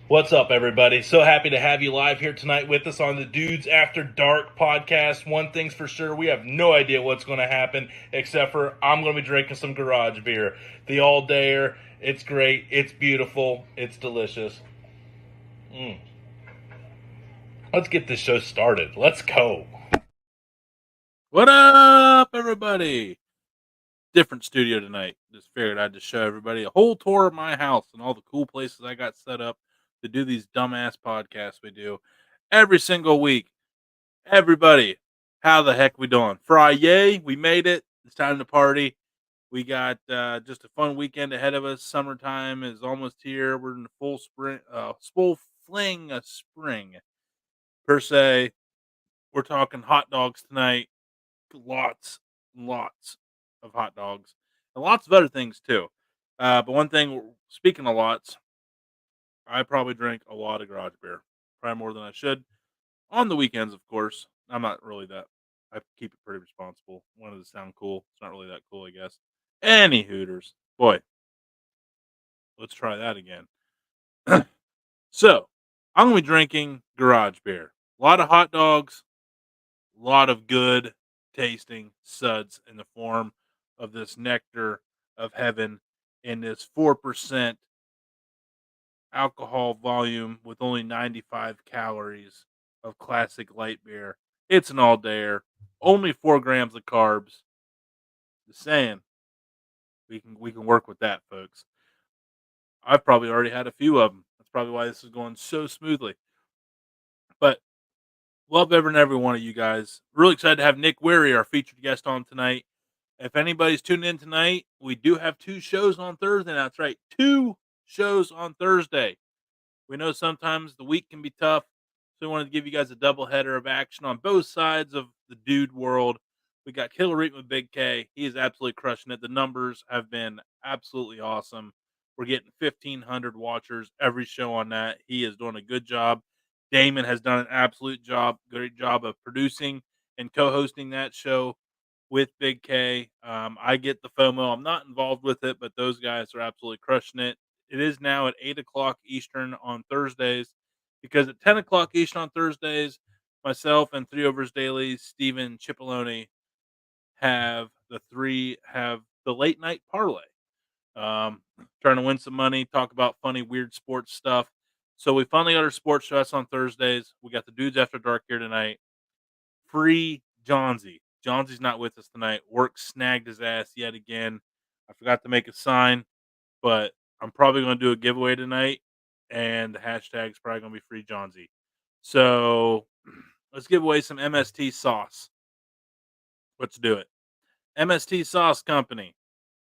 What's up, everybody? So happy to have you live here tonight with us on the Dudes After Dark podcast. One thing's for sure, we have no idea what's going to happen, except for I'm going to be drinking some garage beer. The all dayer. It's great. It's beautiful. It's delicious. Mm. Let's get this show started. Let's go. What up, everybody? Different studio tonight. Just figured I'd just show everybody a whole tour of my house and all the cool places I got set up to do these dumbass podcasts we do every single week. Everybody, how the heck we doing? Friday, we made it. It's time to party. We got just a fun weekend ahead of us. Summertime is almost here. We're in the full fling of spring per se. We're talking hot dogs tonight. Lots of hot dogs and lots of other things too. But one thing, speaking of lots, I probably drink a lot of garage beer, probably more than I should. On the weekends, of course. I'm not really that. I keep it pretty responsible. Wanted to sound cool. It's not really that cool, I guess. Any Hooters, boy, let's try that again. So, I'm gonna be drinking garage beer. A lot of hot dogs, lot of good tasting suds in the form of this nectar of heaven in this 4% alcohol volume with only 95 calories of classic light beer. It's an all dayer, only 4 grams of carbs. Just saying, we can work with that, folks. I've probably already had a few of them. That's probably why this is going so smoothly. But love every one of you guys. Really excited to have Nick Wehry, our featured guest, on tonight. If anybody's tuning in tonight, we do have 2 shows on Thursday. That's right, 2 shows on Thursday. We know sometimes the week can be tough, so we wanted to give you guys a double header of action on both sides of the dude world. We got Killer Reap with Big K. He is absolutely crushing it. The numbers have been absolutely awesome. We're getting 1,500 watchers every show on that. He is doing a good job. Damon has done an great job of producing and co-hosting that show with Big K. I get the FOMO. I'm not involved with it, but those guys are absolutely crushing it. It is now at 8 o'clock Eastern on Thursdays, because at 10 o'clock Eastern on Thursdays, myself and Three Overs Daily, Steven Cipollone have the late night parlay. Trying to win some money, talk about funny, weird sports stuff. So we finally got our sports show. That's on Thursdays. We got the Dudes After Dark here tonight. Free Johnsy. Johnsey's not with us tonight. Work snagged his ass yet again. I forgot to make a sign, but I'm probably going to do a giveaway tonight, and the hashtag's probably going to be Free Johnsy. So let's give away some MST sauce. Let's do it. MST Sauce Company.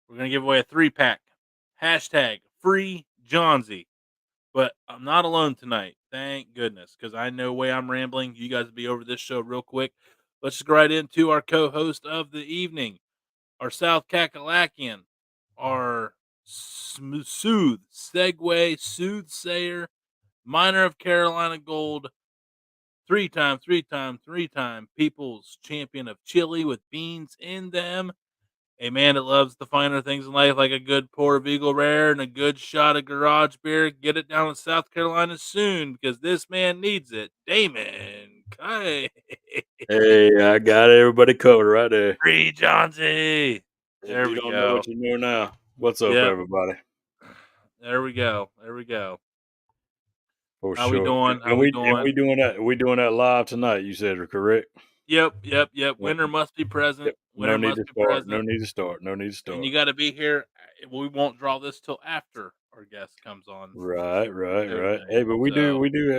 We're going to give away a 3-pack. Hashtag Free Johnsy. But I'm not alone tonight. Thank goodness, because I know way I'm rambling. You guys will be over this show real quick. Let's just go right into our co-host of the evening, our South Kakalakian, our soothsayer, miner of Carolina Gold, three-time People's Champion of Chili with beans in them. A man that loves the finer things in life, like a good pour of Eagle Rare and a good shot of garage beer. Get it down in South Carolina soon, because this man needs it. Damon Kai. Hey, I got everybody covered right there. Free Johnsy. If There you we don't know go. what you know now, what's up, Yep. everybody? There we go. There we go. For How we sure. doing? How And we we doing? doing that. We doing that live tonight. You said correct. Yep. Yep. Winter must be present. Yep. No Winter need must to be start. No present. need to start. No need to And start. you got to be here. We won't draw this till after our guest comes on Right. show Right. today. Hey, but So,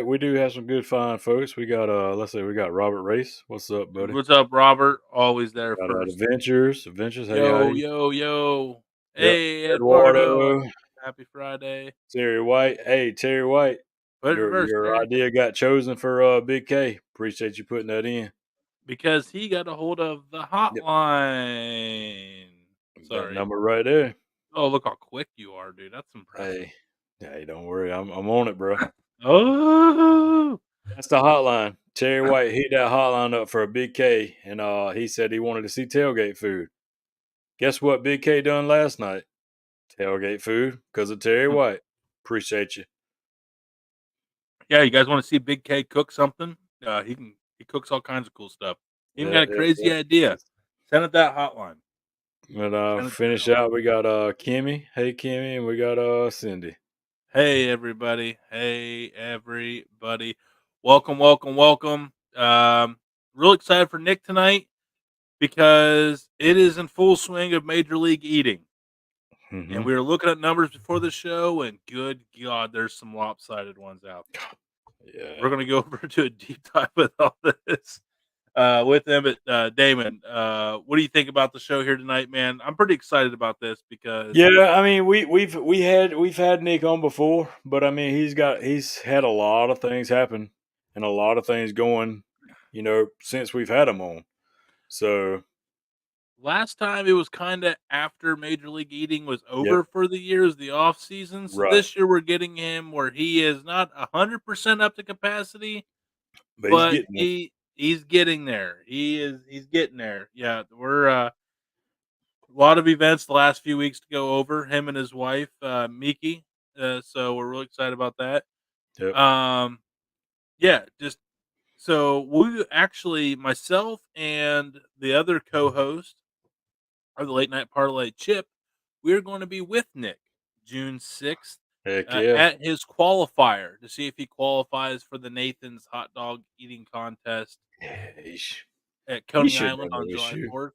we do have some good fine folks. We got let's say we got Robert Race. What's up, buddy? what's up, Robert? Always there Got first. Adventures. Hey, how Yo, you? yo, yo. Yep. Hey, Eduardo. Eduardo, Happy Friday. Terry White. Hey, Terry White. Put it in reverse, Your Terry. idea got chosen for Big K. Appreciate you putting that in. Because he got a hold of the Yep. hotline. That Sorry. number right there. Oh, look how quick you are, dude. That's impressive. Hey, don't worry. I'm on it, bro. Oh, That's the hotline. Terry White hit that hotline up for a Big K, and he said he wanted to see tailgate food. Guess what Big K done last night? Tailgate food because of Terry White. Appreciate you. Yeah, you guys want to see Big K cook something? He cooks all kinds of cool stuff. He even Yeah, got a yeah, crazy idea. Send it that hotline. And Send it that finish hotline. out, we got Kimmy. Hey Kimmy, and we got Cindy. Hey everybody. Hey everybody. Welcome, welcome, welcome. Real excited for Nick tonight because it is in full swing of Major League eating. And Mm-hmm. we were looking at numbers before the show, and good God, there's some lopsided ones out there. Yeah. We're gonna go over to a deep dive with all this with them. But Damon, what do you think about the show here tonight, man? I'm pretty excited about this because Yeah, I mean we've had Nick on before, but I mean he's had a lot of things happen and a lot of things going, since we've had him on. So last time it was kind of after Major League Eating was yep, over for the years, the off season. So right. this year we're getting him where he is not 100% up to capacity, But he's but getting there. he's getting there. He's getting there. Yeah, we're a lot of events the last few weeks to go over. Him and his wife, Miki. So we're really excited about that. Yep. Um, yeah, just so we actually myself and the other co-host of the late night parlay Chip, we're going to be with Nick June 6th Heck yeah. at his qualifier to see if he qualifies for the Nathan's hot dog eating contest Yeah, at he Coney shouldn't Island have on no July issue. 4th.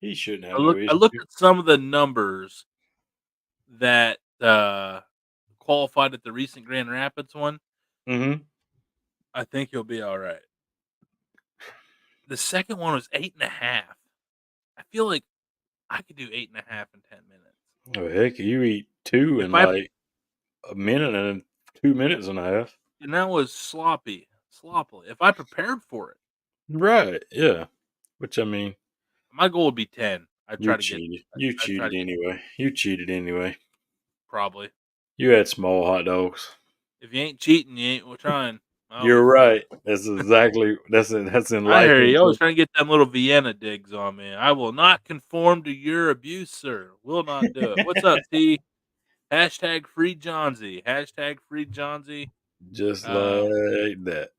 He shouldn't I have no look I issue. looked at some of the numbers that qualified at the recent Grand Rapids one. Mm-hmm. I think he'll be all right. The second one was 8.5. I feel like I could do 8.5 in 10 minutes. Oh heck, you eat two If in I like a minute and 2 minutes and a half. and that was sloppily. If I prepared for it, Right, yeah. Which I mean, my goal would be 10. I'd you try to get. cheated. You I'd try cheated to get anyway. You cheated anyway. probably. You had small hot dogs. If you ain't cheating, you ain't trying. I You're always say. right. That's exactly that's in I life hear and you. Always business. trying to get them little Vienna digs on me. I will not conform to your abuse, sir. Will not do it. What's up, T? Hashtag free Johnsy. Hashtag free Johnsy. Just Um, like that.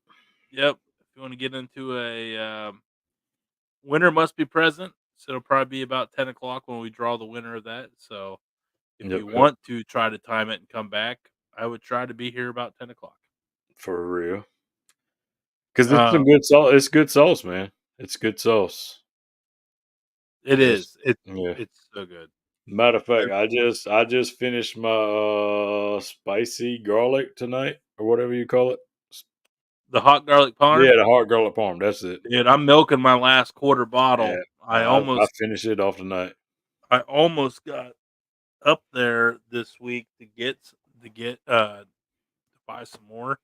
yep. If you want to get into a winner must be present. So it'll probably be about 10 o'clock when we draw the winner of that. So if Yep, you yep. want to try to time it and come back, I would try to be here about 10 o'clock. For real. Because it's some Um, good sauce. It's good sauce, man. It's good sauce. it It's is. It's yeah. it's so good. Matter of fact, And I just finished my spicy garlic tonight or whatever you call it. the hot garlic Yeah, parm, the hard garlic parm. That's it. dude, I'm milking my last quarter Yeah, bottle. I finished it off tonight I almost got up there this week to get to buy some more,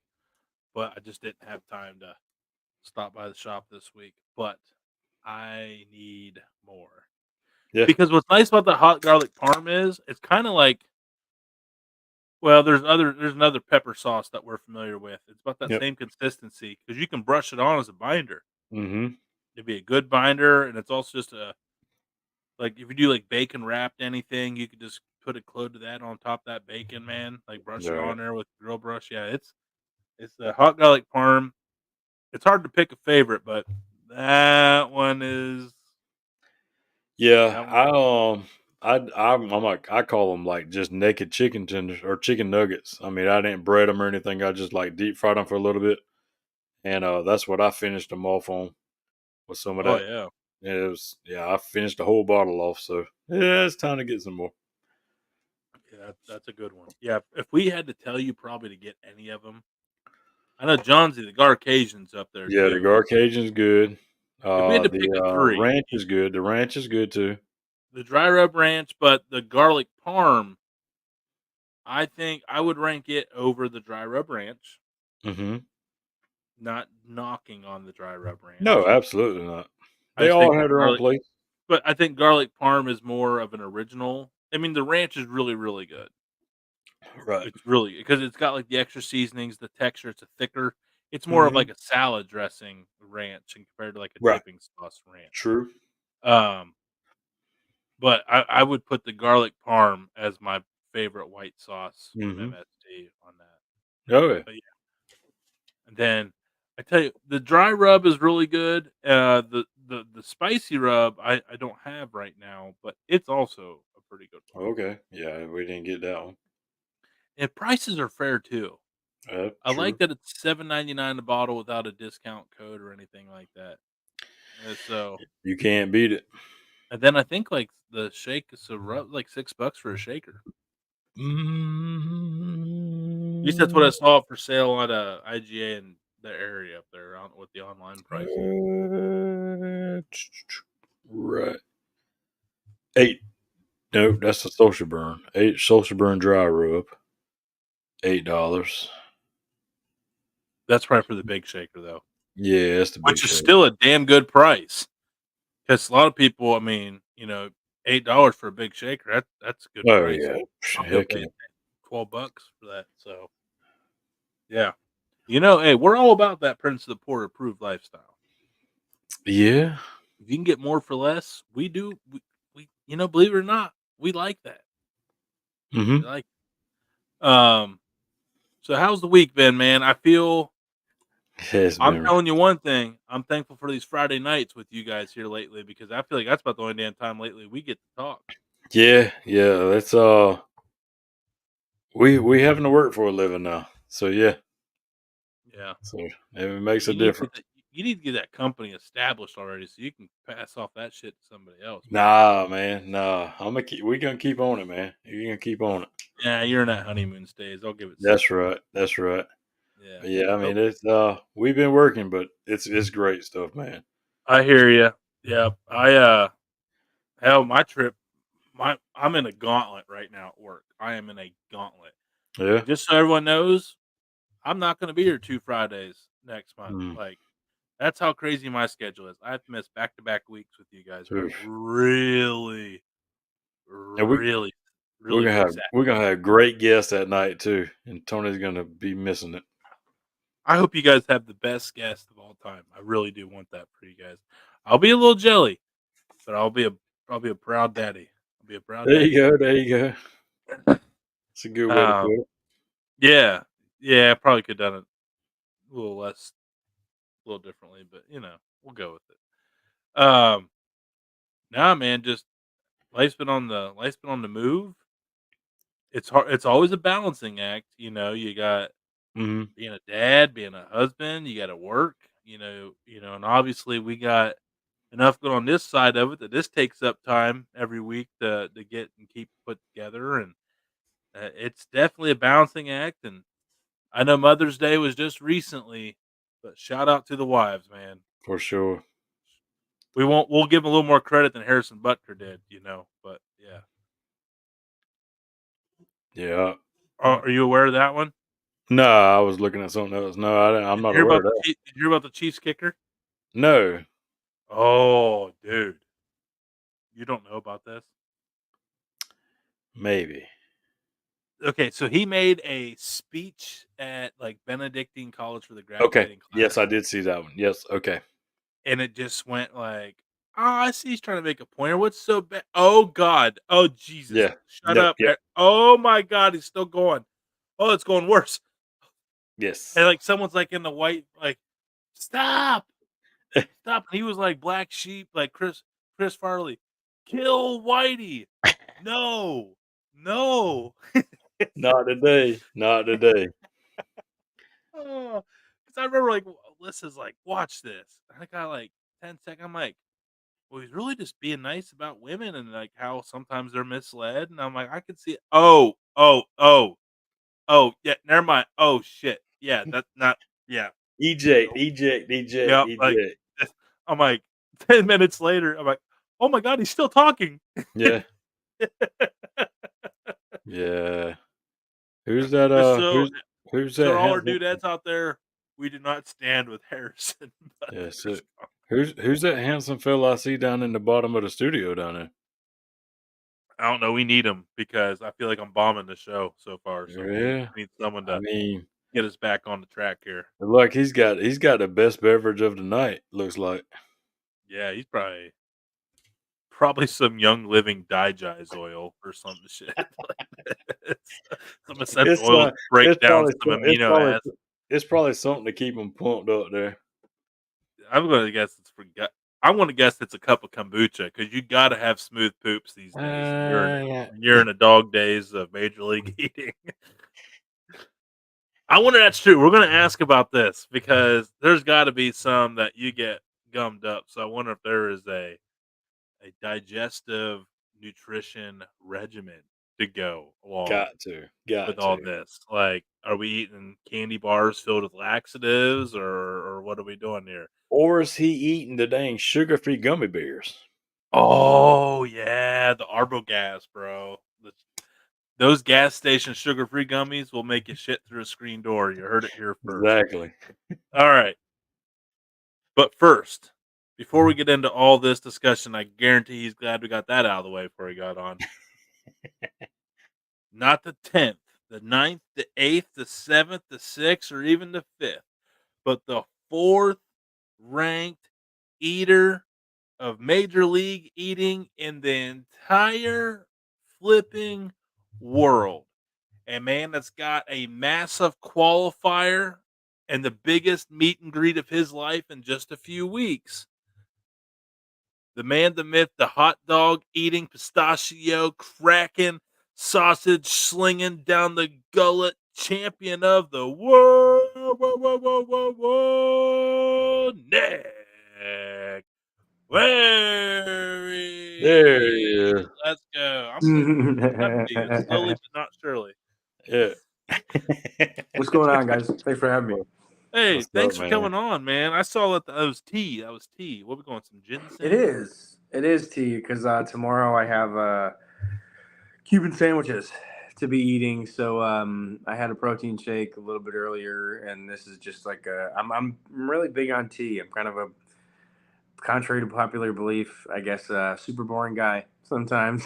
but I just didn't have time to stop by the shop this week. But I need more. Yeah. Because what's nice about the hot garlic parm is it's kind of like well, there's another pepper sauce that we're familiar with. It's about that Yep. same consistency because you can brush it on as a binder. Mm-hmm. It'd be a good binder, and it's also just a like if you do like bacon wrapped anything, you could just put a clove to that on top of that bacon, man. Like brush All it right. on there with a grill brush. Yeah, it's the hot garlic parm. It's hard to pick a favorite, but that one is Yeah, that one. I'm like I call them like just naked chicken tenders or chicken nuggets. I mean, I didn't bread them or anything. I just like deep fried them for a little bit, and that's what I finished them off on with some of Oh that. yeah, And it was I finished the whole bottle off. So yeah, it's time to get some more. yeah, that's a good one. Yeah, if we had to tell you probably to get any of them, I know Johnsy the Garcasian's up there Yeah, the too. Gar Cajun's good. If we had to The pick a three, ranch is good. The ranch is good too. the dry rub ranch, but the garlic parm, I think I would rank it over the dry rub ranch. Mm-hmm. Not knocking on the dry rub No, ranch. absolutely not. I They just all think the have their own garlic, place. but I think garlic parm is more of an original. I mean, the ranch is really, really good. Right. It's really because it's got like the extra seasonings, the texture. It's a thicker. It's more of Mm-hmm. like a salad dressing ranch, and compared to like a Right. dipping sauce ranch. True. Um, but I would put the garlic parm as my favorite white sauce from Mm-hmm. MST on that. Oh yeah. But yeah. And then I tell you, the dry rub is really good. The spicy rub I don't have right now, but it's also a pretty good one. Okay. Yeah, we didn't get that one. And prices are fair too. I like True. that it's $7.99 a bottle without a discount code or anything like that. So, You can't beat it. and then I think like the shake is a rub like $6 for a shaker. At least that's what I Mm, saw for sale on IGA in the area up there on with the online pricing. right. 8. Nope, that's a social burn. 8 social burn dry rub. $8. That's right for the big shaker though, Yeah, that's the big which is shake. still a damn good price. Because a lot of people, I mean, $8 for a big shaker, that's a good Oh price. yeah. I'll go Heck pay yeah. $12 for that. So yeah, hey, we're all about that Prince of the Poor approved lifestyle. Yeah. If you can get more for less, we do. Believe it or not, we like that. We Mm-hmm. like. Um. So how's the week been, man? I feel It's I'm been telling you one thing. I'm thankful for these Friday nights with you guys here lately because I feel like that's about the only damn time lately we get to talk. yeah, that's we having to work for a living now. So yeah. Yeah. So it makes a You need to difference. you need to get that company established already so you can pass off that shit to somebody else, man. Nah, man. Nah. We gonna keep on it, man. You gonna keep on it. Yeah, you're in that honeymoon stage. I'll give it 6 That's right. That's right. Yeah. But yeah, I Nope. mean it's we've been working, but it's great stuff, man. I hear you. Yeah. Hell, my trip, I'm in a gauntlet right now at work. I am in a gauntlet. Yeah. And just so everyone knows, I'm not going to be here 2 Fridays next month. Mm. Like, that's how crazy my schedule is. I have to miss back-to-back weeks with you guys, but I'm Oof. really, And really, really, really sad. we're gonna have great guests that night too. And Tony's gonna be missing it. I hope you guys have the best guest of all time. I really do want that for you guys. I'll be a little jelly, but I'll be a proud daddy. I'll be a proud There you daddy. go, there you go. It's a good way to Um, put it. yeah, yeah, I probably could have done it a little less, a little differently, but we'll go with it. Nah, man, just life's been on the move. It's hard. It's always a balancing act. You got Hmm. being a dad, being a husband. You got to work. And obviously we got enough going on this side of it that this takes up time every week to get and keep put together, and it's definitely a balancing act. And I know Mother's Day was just recently, but shout out to the wives, man. For sure. We'll give 'em a little more credit than Harrison Butker did, but yeah. Yeah. Are you aware of that one? No, I was looking at something else. No, I'm Did you not hear aware about of the that. Did you hear about the Chiefs kicker? No, Oh, dude. You don't know about this? maybe. Okay, so he made a speech at, like, Benedictine College for the Okay. graduating Yes, class, I did see that one. Yes. Okay. and it just went like, "Oh, I see he's trying to make a point, or what's so bad? Oh god. Oh, Jesus. Yeah. Shut Yep. up. Yep. Oh my god, he's still going. Oh, it's going worse." Yes. And, like, someone's, like, in the white, like, "Stop. Stop." And he was like Black Sheep, like Chris Farley. "Kill Whitey. No. No." Not today. Not today. Oh, because I remember, like, Alyssa's like, "Watch this." And I got, like, 10 seconds. I'm like, "Well, he's really just being nice about women and, like, how sometimes they're misled." And I'm like, "I could see it." Oh, oh, oh, oh, yeah, never mind. Oh, shit. Yeah, that's not yeah. Eject. Nope. Eject. Eject. Yep, like, Eject. I'm like 10 minutes later, I'm like, "Oh my god, he's still talking." Yeah. Yeah. Who's that? Just so Who's so that to all our handsome? dudettes out there, we do not stand with Harrison Yeah. So Butker's who's that handsome fella I see down in the bottom of the studio down there? I don't know. We need him because I feel like I'm bombing the show so far. So we need Yeah. we need someone I to mean, get us back on the track here. look, he's got the best beverage of the night. Looks like. Yeah, he's probably some Young Living Digest oil or some shit like this. Some essential It's oils to break it's down probably some amino acids. It's probably something to keep them pumped up there. I'm going to guess it's for. I'm going to guess it's a cup of kombucha because you got to have smooth poops these days. Yeah. When you're in a dog days of major league eating. I wonder if that's true. We're going to ask about this because there's got to be some that you get gummed up. So I wonder if there is a digestive nutrition regimen to go along Got to. with all this. Like, are we eating candy bars filled with laxatives, or what are we doing here? Or is he eating the dang sugar-free gummy bears? Oh yeah, the Arbogas, bro. Those gas station sugar-free gummies will make you shit through a screen door. You heard it here first. Exactly. All right. But first, before we get into all this discussion, I guarantee he's glad we got that out of the way before he got on. Not the 10th, the 9th, the 8th, the 7th, the 6th, or even the 5th, but the 4th ranked eater of Major League eating in the entire flipping world. A man that's got a massive qualifier and the biggest meet and greet of his life in just a few weeks. The man, the myth, the hot dog eating, pistachio cracking, sausage slinging down the gullet champion of the world. Nick Wehry. There he is. Let's go. I'm getting up to you slowly but not surely. Yeah. What's going on, guys? Thanks for having me. Hey, What's thanks up, for man? coming on, man. I saw that was tea. That was tea. What we going? Some ginseng? It is tea because tomorrow I have Cuban sandwiches to be eating. So I had a protein shake a little bit earlier, and this is just like I'm really big on tea. I'm kind of a, contrary to popular belief, I guess, super boring guy sometimes.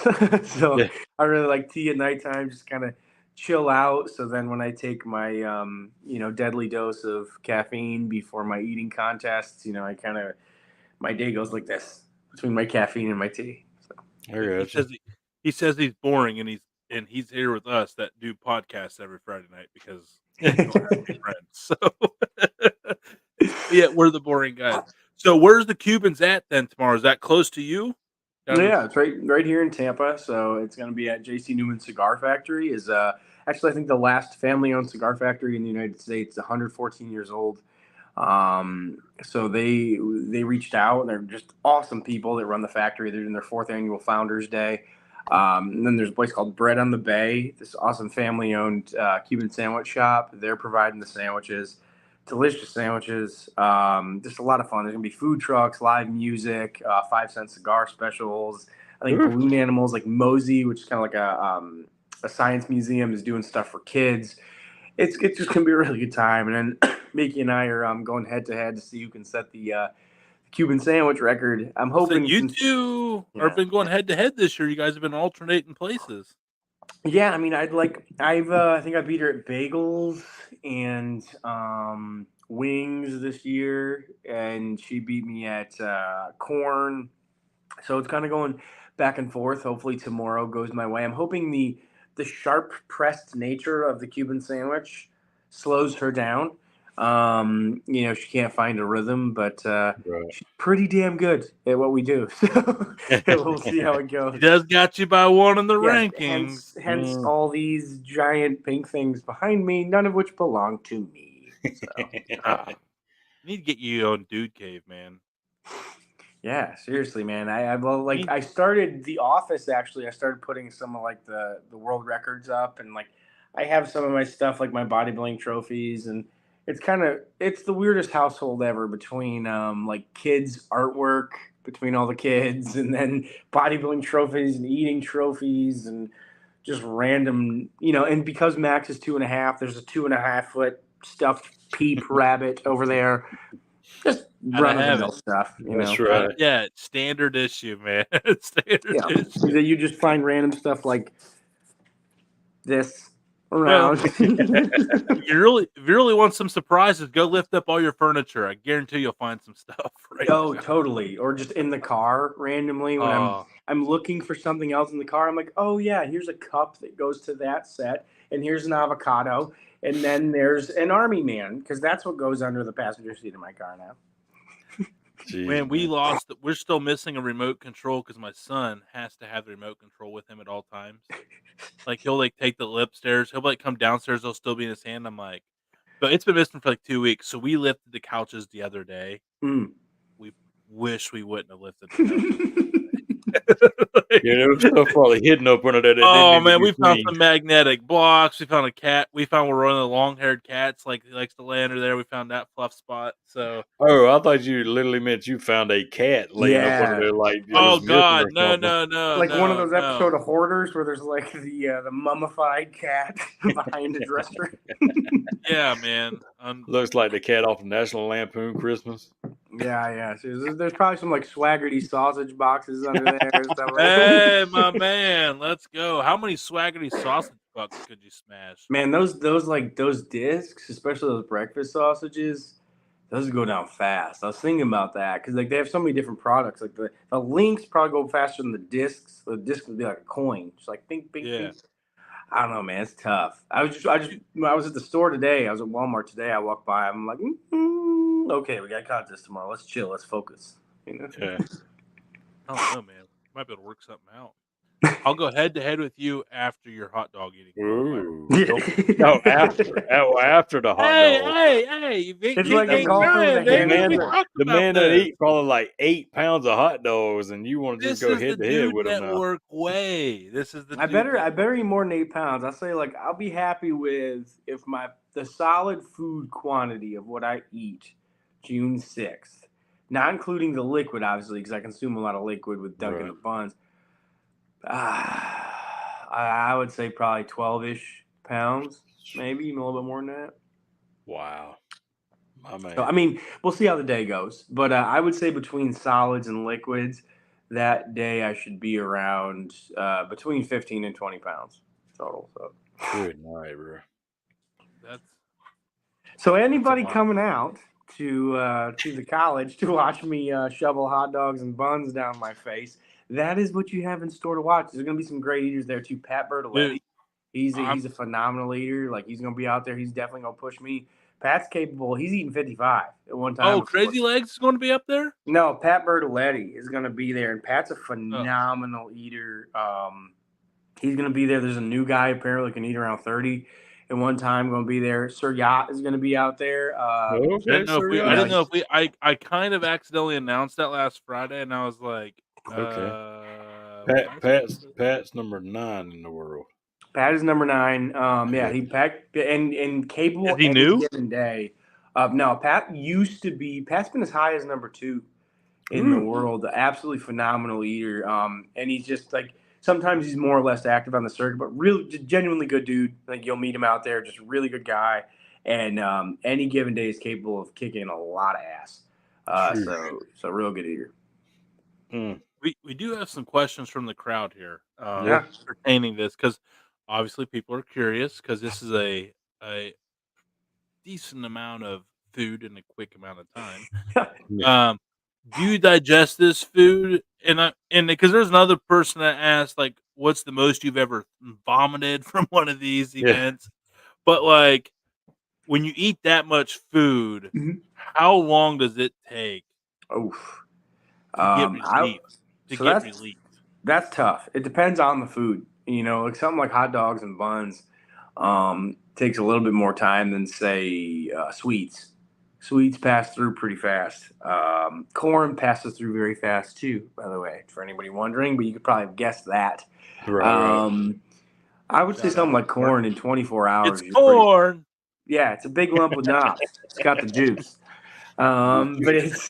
So Yeah. I really like tea at nighttime, just kind of chill out. So then when I take my deadly dose of caffeine before my eating contests, I kind of, my day goes like this between my caffeine and my tea. So I He got you. says he says he's boring, and he's here with us that do podcasts every Friday night because he don't have any friends. So yeah, we're the boring guys. So where's the Cubans at then tomorrow? Is that close to you? Yeah, it's right here in Tampa. So it's going to be at J.C. Newman Cigar Factory. Is actually, I think, the last family-owned cigar factory in the United States. 114 years old. So they reached out, and they're just awesome people that run the factory. They're doing their 4th annual Founders Day. And then there's a place called Bread on the Bay, this awesome family-owned Cuban sandwich shop. They're providing the sandwiches, delicious sandwiches. Just a lot of fun. There's gonna be food trucks, live music, 5-cent cigar specials. I think Ooh. balloon animals like Mosey, which is kind of like a science museum, is doing stuff for kids. It's just gonna be a really good time. And then Mickey and I are going head to head to see who can set the Cuban sandwich record. I'm So hoping you since two have been going head to head this year. You guys have been alternating places. yeah, I mean, I think I beat her at bagels and wings this year, and she beat me at corn. So it's kind of going back and forth. Hopefully tomorrow goes my way. I'm hoping the sharp pressed nature of the Cuban sandwich slows her down. She can't find a rhythm, but Right. she's pretty damn good at what we do. So we'll see how it He goes. does got you by one in the Yeah, rankings. hence all these giant pink things behind me, none of which belong to me. So Ah, need to get you on Dude Cave, man. yeah, seriously, man. Me- I started The Office actually. I started putting some of like the world records up, and like I have some of my stuff like my bodybuilding trophies, and it's the weirdest household ever between like kids artwork between all the kids, and then bodybuilding trophies and eating trophies and just random, and because Max is 2.5, there's a 2.5 foot stuffed peep rabbit over there. Just Gotta run of the have mill it. stuff, That's right. Yeah, standard issue, man. Standard Yeah. issue. That you just find random stuff like this around. If you really want some surprises, go lift up all your furniture. I guarantee you'll find some stuff right Oh, now. totally. Or just in the car randomly when Oh, I'm looking for something else in the car. I'm like, oh yeah, here's a cup that goes to that set, and here's an avocado, and then there's an army man because that's what goes under the passenger seat of my car now. when Jeez, we man. lost, we're still missing a remote control because my son has to have the remote control with him at all times. Like he'll like take the upstairs, he'll like come downstairs, he'll still be in his hand. I'm like, but it's been missing for like 2 weeks. So we lifted the couches the other day. Mm. We wish we wouldn't have lifted the couches. Yeah, there was stuff probably hidden up under there that didn't Oh need to man, be we found cleaned. some magnetic blocks. We found a cat. We found one of the long-haired cats. Like he likes to lay under there. We found that fluff spot. So, Oh, I thought you literally meant you found a cat laying up under Yeah, there like it oh was missing god, or no, something. no, no, like one of no, those no. episode of Hoarders where there's like the mummified cat behind a dresser. Yeah, man. Looks like the cat off of National Lampoon Christmas. Yeah. So there's probably some like Swaggerty sausage boxes under there and stuff like Hey, that. my man, let's go. How many swaggerty sausage bucks could you smash? Man, those discs, especially those breakfast sausages, those go down fast. I was thinking about that because like they have so many different products. Like the links probably go faster than the discs. The disc would be like a coin, just like bing, bing, Yeah. bing. I don't know, man. It's tough. I was at the store today. I was at Walmart today. I walked by. I'm like, okay, we got contest tomorrow. Let's chill. Let's focus. You know? Yeah. I don't know, man. Might be able to work something out. I'll go head to head with you after your hot dog eating qualifier. Ooh. No, after the hot Hey, dog. hey! You It's like a keep golfer with trying, a The baby. man, We hangover. talked the about man that this. eat probably like 8 pounds of hot dogs, and you want to just This go is the head to head Dude with him now. Network way. This is the I Dude better Network. eat more than 8 pounds. I say like I'll be happy with if the solid food quantity of what I eat June 6th, not including the liquid obviously because I consume a lot of liquid with Dunkin' Right. the buns. I would say probably 12-ish pounds, maybe even a little bit more than that. Wow, my man. So I mean, we'll see how the day goes, but I would say between solids and liquids, that day I should be around between 15 and 20 pounds total. So. Good night, bro. So That's anybody a lot. coming out to the college to watch me shovel hot dogs and buns down my face, that is what you have in store to watch. There's going to be some great eaters there too. Pat Bertoletti, Dude, he's I'm a phenomenal eater. Like he's going to be out there. He's definitely going to push me. Pat's capable. He's eating 55 at one time. Crazy Legs is going to be up there. No, Pat Bertoletti is going to be there, and Pat's a Oh, phenomenal eater. He's going to be there. There's a new guy apparently can eat around 30 at one time. Going to be there. Sir Yacht is going to be out there. I Okay, didn't know if we. sir. I Yeah. didn't know if we. I kind of accidentally announced that last Friday, and I was like, Okay. Pat's number 9 in the world. Pat is number 9. Yeah. He packed and capable Is he any new? given day. No, Pat used to be. Pat's been as high as number 2 in the world. Absolutely phenomenal eater. And he's just like sometimes he's more or less active on the circuit, but really just genuinely good dude. Like you'll meet him out there, just a really good guy. And any given day is capable of kicking a lot of ass. So real good eater. We do have some questions from the crowd here Yeah. pertaining this because obviously people are curious because this is a decent amount of food in a quick amount of time. Yeah. Do you digest this food? And because there's another person that asked like, what's the most you've ever vomited from one of these Yeah. events? But like, when you eat that much food, Mhm. how long does it take Oof. to get relief? That's tough. It depends on the food. You know, like something like hot dogs and buns takes a little bit more time than say sweets. Sweets pass through pretty fast. Corn passes through very fast too, by the way, for anybody wondering, but you could probably guess that. Right. I would say Shout something out like corn in 24 hours. It's corn. Yeah, it's a big lump with knobs. It's got the juice. But it's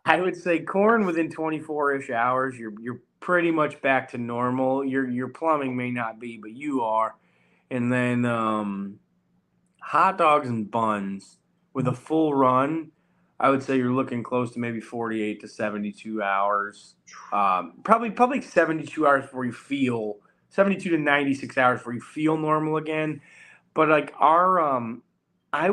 I would say corn within 24-ish hours, you're pretty much back to normal. Your plumbing may not be, but you are. And then hot dogs and buns with a full run, I would say you're looking close to maybe 48 to 72 hours. Probably 72 hours before you feel 72 to 96 hours before you feel normal again. But like I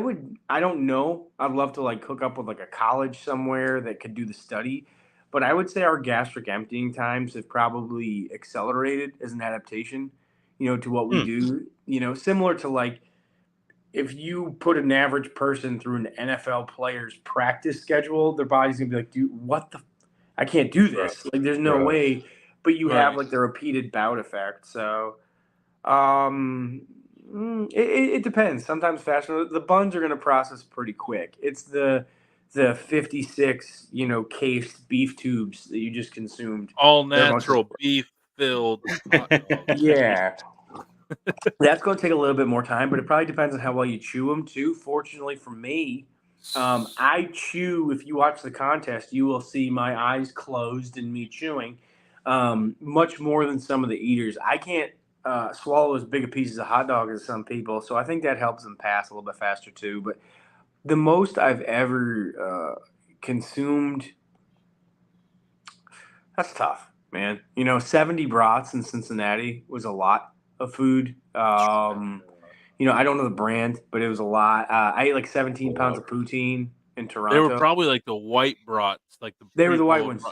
don't know. I'd love to like hook up with like a college somewhere that could do the study. But I would say our gastric emptying times have probably accelerated as an adaptation, to what we do. Similar to like if you put an average person through an NFL player's practice schedule, their body's gonna be like, dude, what the? I can't do this. Like, there's no way. But you have like the repeated bout effect. So, it depends. Sometimes faster. The buns are gonna process pretty quick. It's the 56, cased beef tubes that you just consumed. All natural beef filled hot dog. Yeah. That's going to take a little bit more time, but it probably depends on how well you chew them too. Fortunately for me, I chew. If you watch the contest, you will see my eyes closed and me chewing much more than some of the eaters. I can't swallow as big a pieces of hot dog as some people, so I think that helps them pass a little bit faster too. But the most I've ever consumed, that's tough, man. 70 brats in Cincinnati was a lot of food. I don't know the brand, but it was a lot. I ate like 17 pounds of poutine in Toronto. They were probably like the white brats, they were the white ones.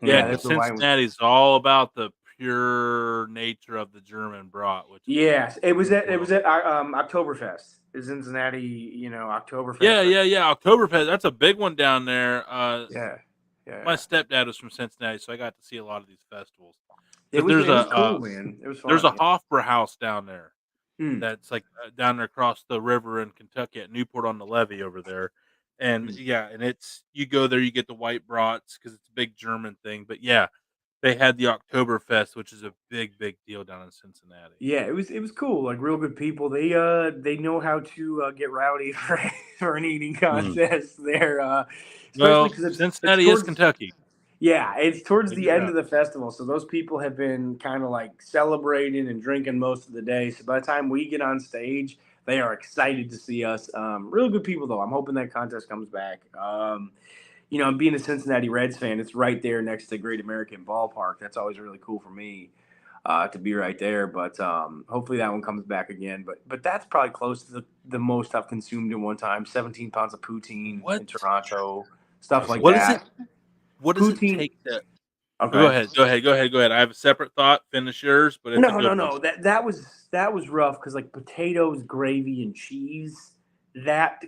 Yeah, because Cincinnati's all about the pure nature of the German brat. Which it was at Oktoberfest. In Cincinnati, Oktoberfest. Yeah. Oktoberfest. That's a big one down there. Yeah. My stepdad was from Cincinnati, so I got to see a lot of these festivals. It was cool, man. It was fun. There's a Hofbrauhaus down there. That's like down there across the river in Kentucky at Newport on the Levee over there. And and it's, you go there, you get the white brats because it's a big German thing. But yeah, they had the Oktoberfest, which is a big deal down in Cincinnati. Yeah, it was cool. Like real good people. They know how to get rowdy for an eating contest there. Especially because Cincinnati is Kentucky. Yeah, it's towards the end of the festival, so those people have been kind of like celebrating and drinking most of the day. So by the time we get on stage, they are excited to see us. Real good people, though. I'm hoping that contest comes back. Being a Cincinnati Reds fan, it's right there next to Great American Ballpark. That's always really cool for me to be right there. But hopefully that one comes back again. But that's probably close to the most I've consumed in one time. 17 pounds of poutine in Toronto, stuff like that. What does it take to? Okay. Go ahead. I have a separate thought. Finish yours, but it's no. That was rough because like potatoes, gravy, and cheese, that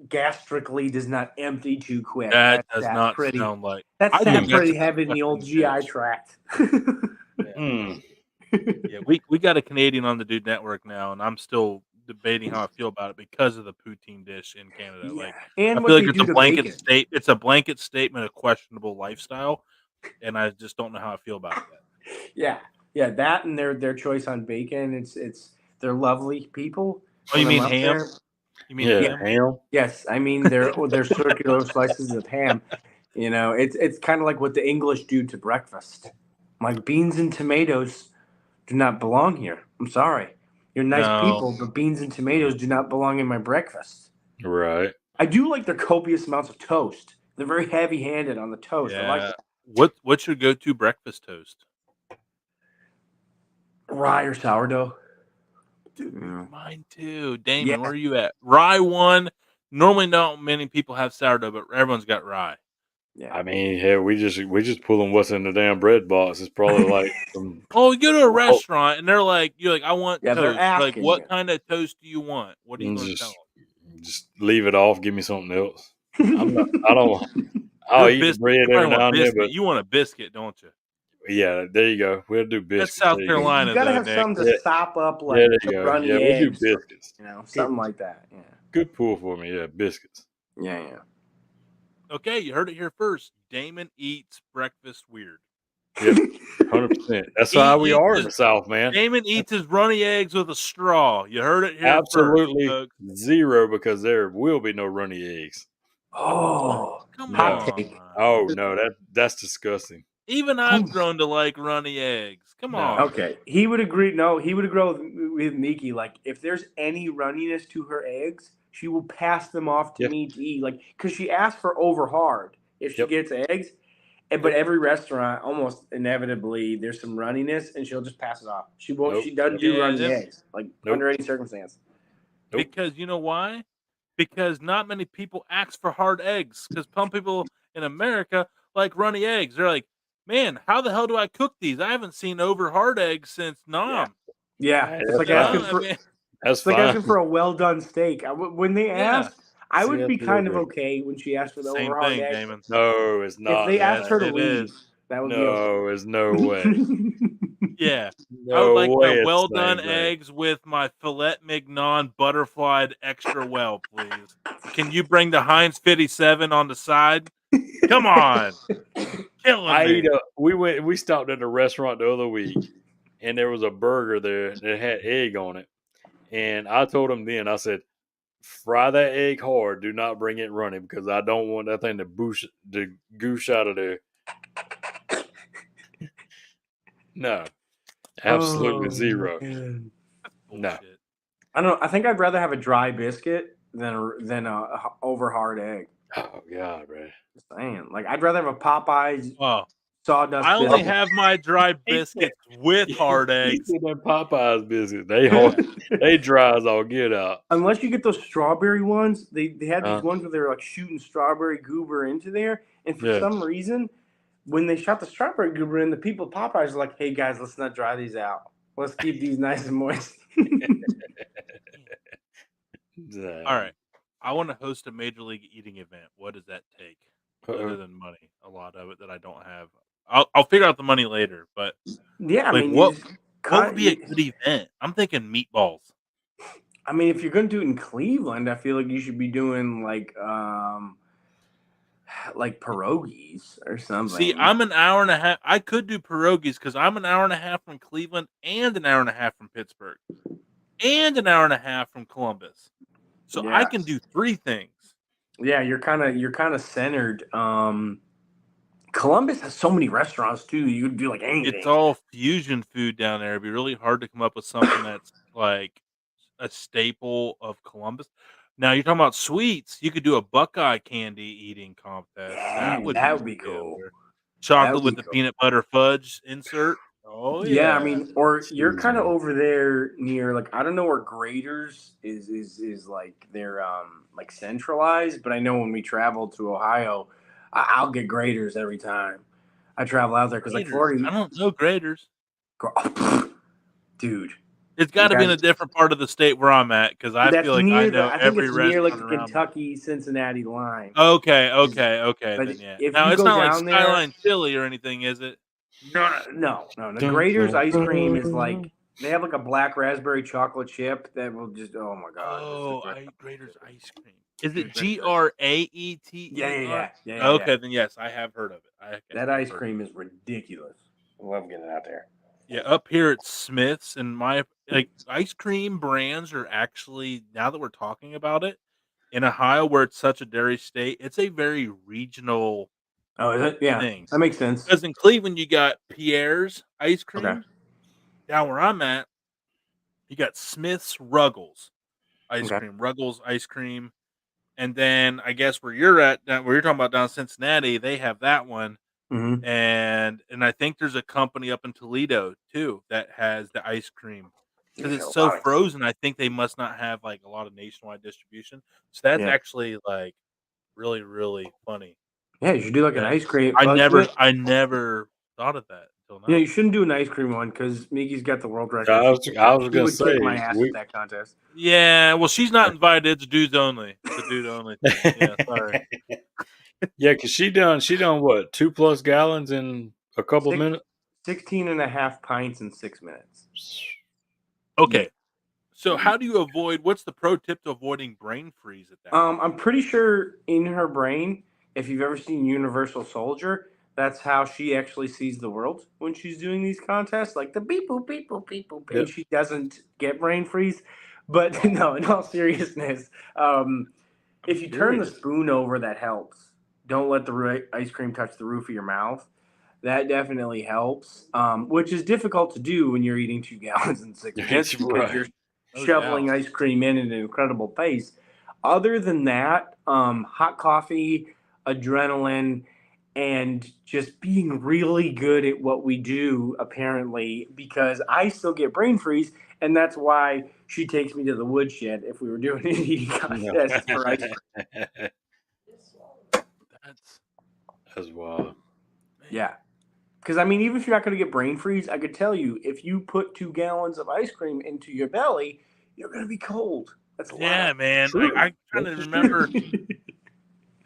gastrically does not empty too quick. That does not sound like. That's pretty heavy in the old GI tract. Yeah, we got a Canadian on the Dude Network now, and I'm still debating how I feel about it because of the poutine dish in Canada. Yeah. Like, and I feel like it's a blanket statement of questionable lifestyle, and I just don't know how I feel about that. Yeah, that and their choice on bacon. It's they're lovely people. Oh, you mean ham? You mean ham? Yes, I mean they're circular slices of ham. It's kind of like what the English do to breakfast. Like beans and tomatoes do not belong here. I'm sorry. You're nice people, but beans and tomatoes do not belong in my breakfast. Right. I do like their copious amounts of toast. They're very heavy-handed on the toast. Yeah. I like that. What's your go-to breakfast toast? Rye or sourdough. Dude, mine too. Damon, where are you at? Rye one. Normally, not many people have sourdough, but everyone's got rye. Yeah. I mean, we just pulling what's in the damn bread box. It's probably like some. Oh, you go to a restaurant and you're like, I want toast. They're asking what kind of toast do you want? What are you going to tell them? Just leave it off. Give me something else. I'll eat the bread every now and then, but you want a biscuit, don't you? Yeah, there you go. We'll do biscuits. That's South Carolina. You gotta have something to sop up, like runny eggs. We'll do biscuits. Something like that. Yeah. Good pull for me. Yeah, biscuits. Yeah. Okay, you heard it here first. Damon eats breakfast weird. Yep, 100%. That's how we are in the South, man. Damon eats his runny eggs with a straw. You heard it here Absolutely first. zero, because there will be no runny eggs. Oh, come on. Oh, no, that's disgusting. Even I've grown to like runny eggs. Come on. Okay, he would agree. No, he would agree with Miki. Like, if there's any runniness to her eggs, she will pass them off to me to eat. Like, because she asked for over hard if she gets eggs. But every restaurant, almost inevitably, there's some runniness, and she'll just pass it off. She won't. Nope. She doesn't do Yeah, runny eggs, like Nope. under any circumstance. Nope. because you know why? Because not many people ask for hard eggs. Because some people in America like runny eggs. They're like, man, how the hell do I cook these? I haven't seen over hard eggs since Nam. Yeah, Hey, it's that's like You fine. know, asking I for mean, That's it's like fine. asking for a well done steak. When they yeah, asked, I See, would that's be a little kind of bit. okay when she asked for it's the the over same hard thing, eggs. Damon. No, it's If not, they asked Yes, man. her to it is. leave, that would be okay. No, it's no way. Yeah. I would No like my way it's well the done same thing. eggs with my filet mignon butterflied extra well, please. Can you bring the Heinz 57 on the side? Come on. Killing me. We stopped at a restaurant the other week and there was a burger there that had egg on it. And I told him then, I said, fry that egg hard. Do not bring it running because I don't want that thing to goosh out of there. No, absolutely zero. Man. No. Bullshit. I don't know. I think I'd rather have a dry biscuit than a over hard egg. Oh God, bro. Just saying. Like I'd rather have a Popeyes Oh, sawdust I only biscuit. have my dry biscuits with hard He eggs. said them Popeyes biscuits. They hard. They dry as all get out. Unless you get those strawberry ones, they had these Uh, ones where they're like shooting strawberry goober into there, and for Yeah. some reason, when they shot the strawberry goober in, the people at Popeyes are like, "Hey guys, let's not dry these out. Let's keep these nice and moist." All right. I want to host a major league eating event. What does that take? Other than money, a lot of it that I don't have. I'll figure out the money later, but Yeah, I like mean, you what just what would cut. be a good event? I'm thinking meatballs. I mean, if you're going to do it in Cleveland, I feel like you should be doing like pierogies or something. See, I'm an hour and a half. I could do pierogies because I'm an hour and a half from Cleveland and an hour and a half from Pittsburgh and an hour and a half from Columbus. So I can do 3 things. Yeah, you're kind of centered. Columbus has so many restaurants too. You could do like anything. It's all fusion food down there. It'd be really hard to come up with something that's like a staple of Columbus. Now you're talking about sweets. You could do a Buckeye candy eating contest. Yeah, That would be killer. cool. Chocolate with the peanut butter fudge insert. Oh Yeah, I mean, or you're kind of Jeez. over there near like I don't know where Graders is like they're like centralized, but I know when we travel to Ohio, I'll get Graders every time I travel out there because like Graders. Florida, I don't know graders. dude, It's got to be in guys- a different part of the state where I'm at because I that's feel like I near know I think every it's near like restaurant the around me. Kentucky Cincinnati line. Okay. But Then yeah. if Now you it's go not like down there, Skyline Chili or anything, is it? no. The Graders ice cream is like they have like a black raspberry chocolate chip that will just oh my god. Oh, Grater's ice cream. Is it Graete? Yeah. Okay, then yes, I have heard of it. That ice cream is ridiculous. I love getting it out there. Yeah, up here at Smith's, and my like ice cream brands are actually now that we're talking about it in Ohio, where it's such a dairy state, it's a very regional Oh, is it? Yeah, thing. that makes sense. Because in Cleveland, you got Pierre's ice cream. Okay. Down where I'm at, you got Smith's Ruggles ice Okay. cream, Ruggles ice cream, and then I guess where you're at, where you're talking about down in Cincinnati, they have that one. Mm-hmm. And I think there's a company up in Toledo too that has the ice cream because it's so frozen. I think they must not have like a lot of nationwide distribution. So that's actually like really really funny. Yeah, you should do like an ice cream. I never thought of that until now. Yeah, you shouldn't do an ice cream one because Mickey's got the world record. I was gonna say kick my ass at that contest. Yeah, well, she's not invited. It's dudes only. It's a dude only thing. Yeah, sorry. Yeah, because she done what 2+ gallons in a couple of minutes. 16 and a half pints in 6 minutes. Okay. So how do you avoid? What's the pro tip to avoiding brain freeze at that? I'm pretty sure in her brain, if you've ever seen Universal Soldier, that's how she actually sees the world when she's doing these contests, like the beep boop beep boop beep boop, and she doesn't get brain freeze. But no, in all seriousness, if you turn the spoon over, that helps. Don't let the ice cream touch the roof of your mouth. That definitely helps, which is difficult to do when you're eating 2 gallons in 6 minutes because you're shoveling ice cream in at an incredible pace. Other than that, hot coffee, adrenaline, and just being really good at what we do, apparently, because I still get brain freeze, and that's why she takes me to the woodshed if we were doing an eating No. contest for ice cream. That's That's wild. man. Yeah. Because, I mean, even if you're not going to get brain freeze, I could tell you, if you put 2 gallons of ice cream into your belly, you're going to be cold. That's a lot Yeah, of man. True. I'm trying to This is remember.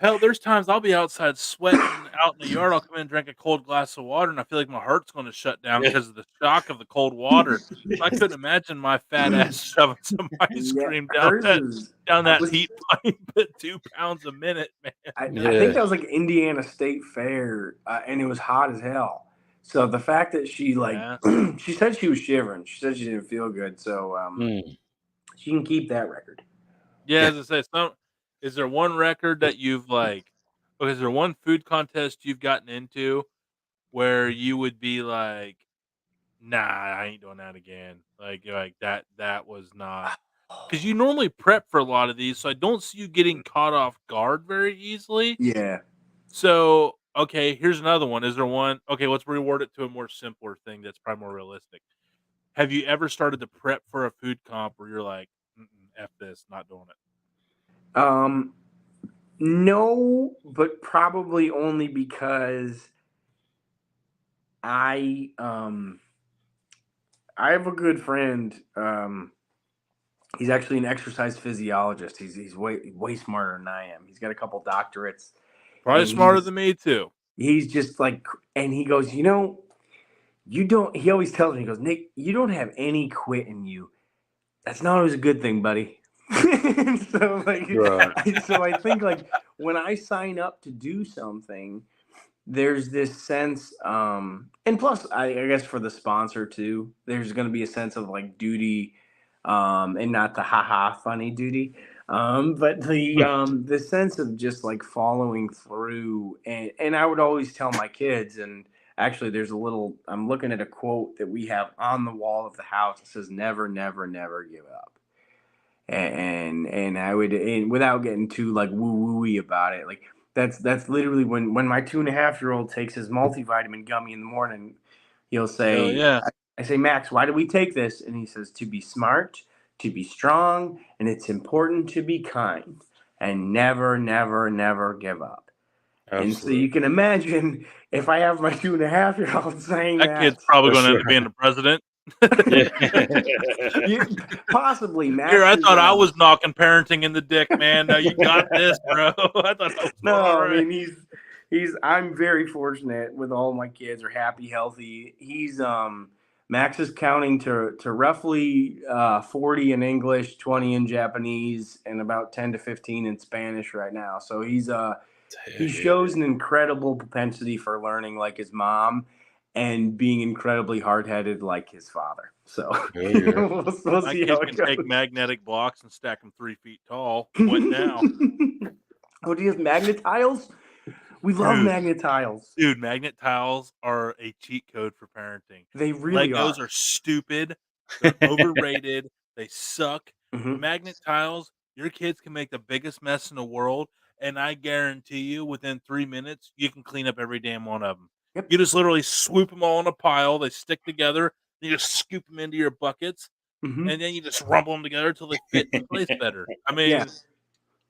Hell, there's times I'll be outside sweating out in the yard. I'll come in and drink a cold glass of water, and I feel like my heart's going to shut down Yeah. because of the shock of the cold water. So I couldn't imagine my fat ass shoving some ice Yeah, cream hers is. down I that was. heat pipe at 2 pounds a minute, man. I think Yeah. that was like Indiana State Fair, and it was hot as hell. So the fact that she Yeah. she said she was shivering. She said she didn't feel good. So Mm. she can keep that record. Yeah, as I say, is there one record that you've like, or is there one food contest you've gotten into where you would be like, nah, I ain't doing that again. Like that was not because you normally prep for a lot of these, so I don't see you getting caught off guard very easily. Yeah. So, okay, here's another one. Is there one? Okay, let's reword it to a more simpler thing that's probably more realistic. Have you ever started to prep for a food comp where you're like, F this, not doing it? No, but probably only because I I have a good friend. He's actually an exercise physiologist. He's way smarter than I am. He's got a couple doctorates, Probably and smarter than me too. he's just like, and he goes, you know, you don't. He always tells me, he goes, Nick, you don't have any quit in you. That's not always a good thing, buddy. So like, Right. so I think like when I sign up to do something, there's this sense, and plus I guess for the sponsor too, there's going to be a sense of like duty, and not the haha funny duty, but the sense of just like following through, and I would always tell my kids, and actually there's a little, I'm looking at a quote that we have on the wall of the house. It says never, never, never give up. And I would, and without getting too like woo wooey about it, like that's literally when my 2.5-year-old takes his multivitamin gummy in the morning, he'll Hell say, yeah. I say, Max, why do we take this? And he says, to be smart, to be strong, and it's important to be kind, and never, never, never give up. And so Absolutely. you can imagine if I have my 2.5-year-old saying That kid's that. probably For going to end sure. up being the president. Yeah. Possibly Max Here, I is, thought I was knocking parenting in the dick, man. No, you got this, bro. I thought I was No, doing all I right. mean he's I'm very fortunate with all my kids are happy, healthy. He's Max is counting to roughly 40 in English, 20 in Japanese, and about 10 to 15 in Spanish right now. So he shows an incredible propensity for learning like his mom and being incredibly hard-headed like his father. So Oh, yeah. we'll My see how kid it can take goes. magnetic blocks and stack them 3 feet tall. What now? Oh, do you have magnet tiles? We love Dude, magnet tiles. dude, magnet tiles are a cheat code for parenting. They really Legos are. are stupid. They're overrated. They suck. Mhm. Magnet tiles, your kids can make the biggest mess in the world, and I guarantee you, within 3 minutes, you can clean up every damn one of them. Yep. You just literally swoop them all in a pile. They stick together. You just scoop them into your buckets, Mhm. and then you just rumble them together until they fit in place better. I mean, Yeah,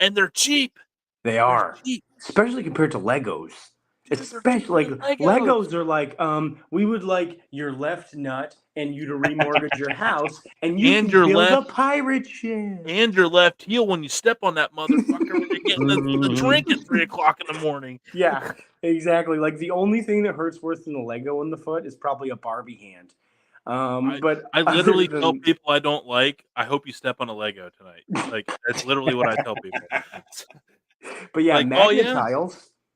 and they're cheap. they They're are, cheap. especially compared to Legos. Dude, they're Especially cheaper like than Legos. Legos are like, we would like your left nut and you to remortgage your house, and you And can your build a left pirate ship. and your left heel when you step on that motherfucker when you're getting the drink at Mhm. 3 o'clock in the morning. Yeah, exactly. Like the only thing that hurts worse than a Lego in the foot is probably a Barbie hand. I But I other literally tell than, people I don't like, I hope you step on a Lego tonight. Like that's literally what I tell people. but yeah, Like, oh yeah,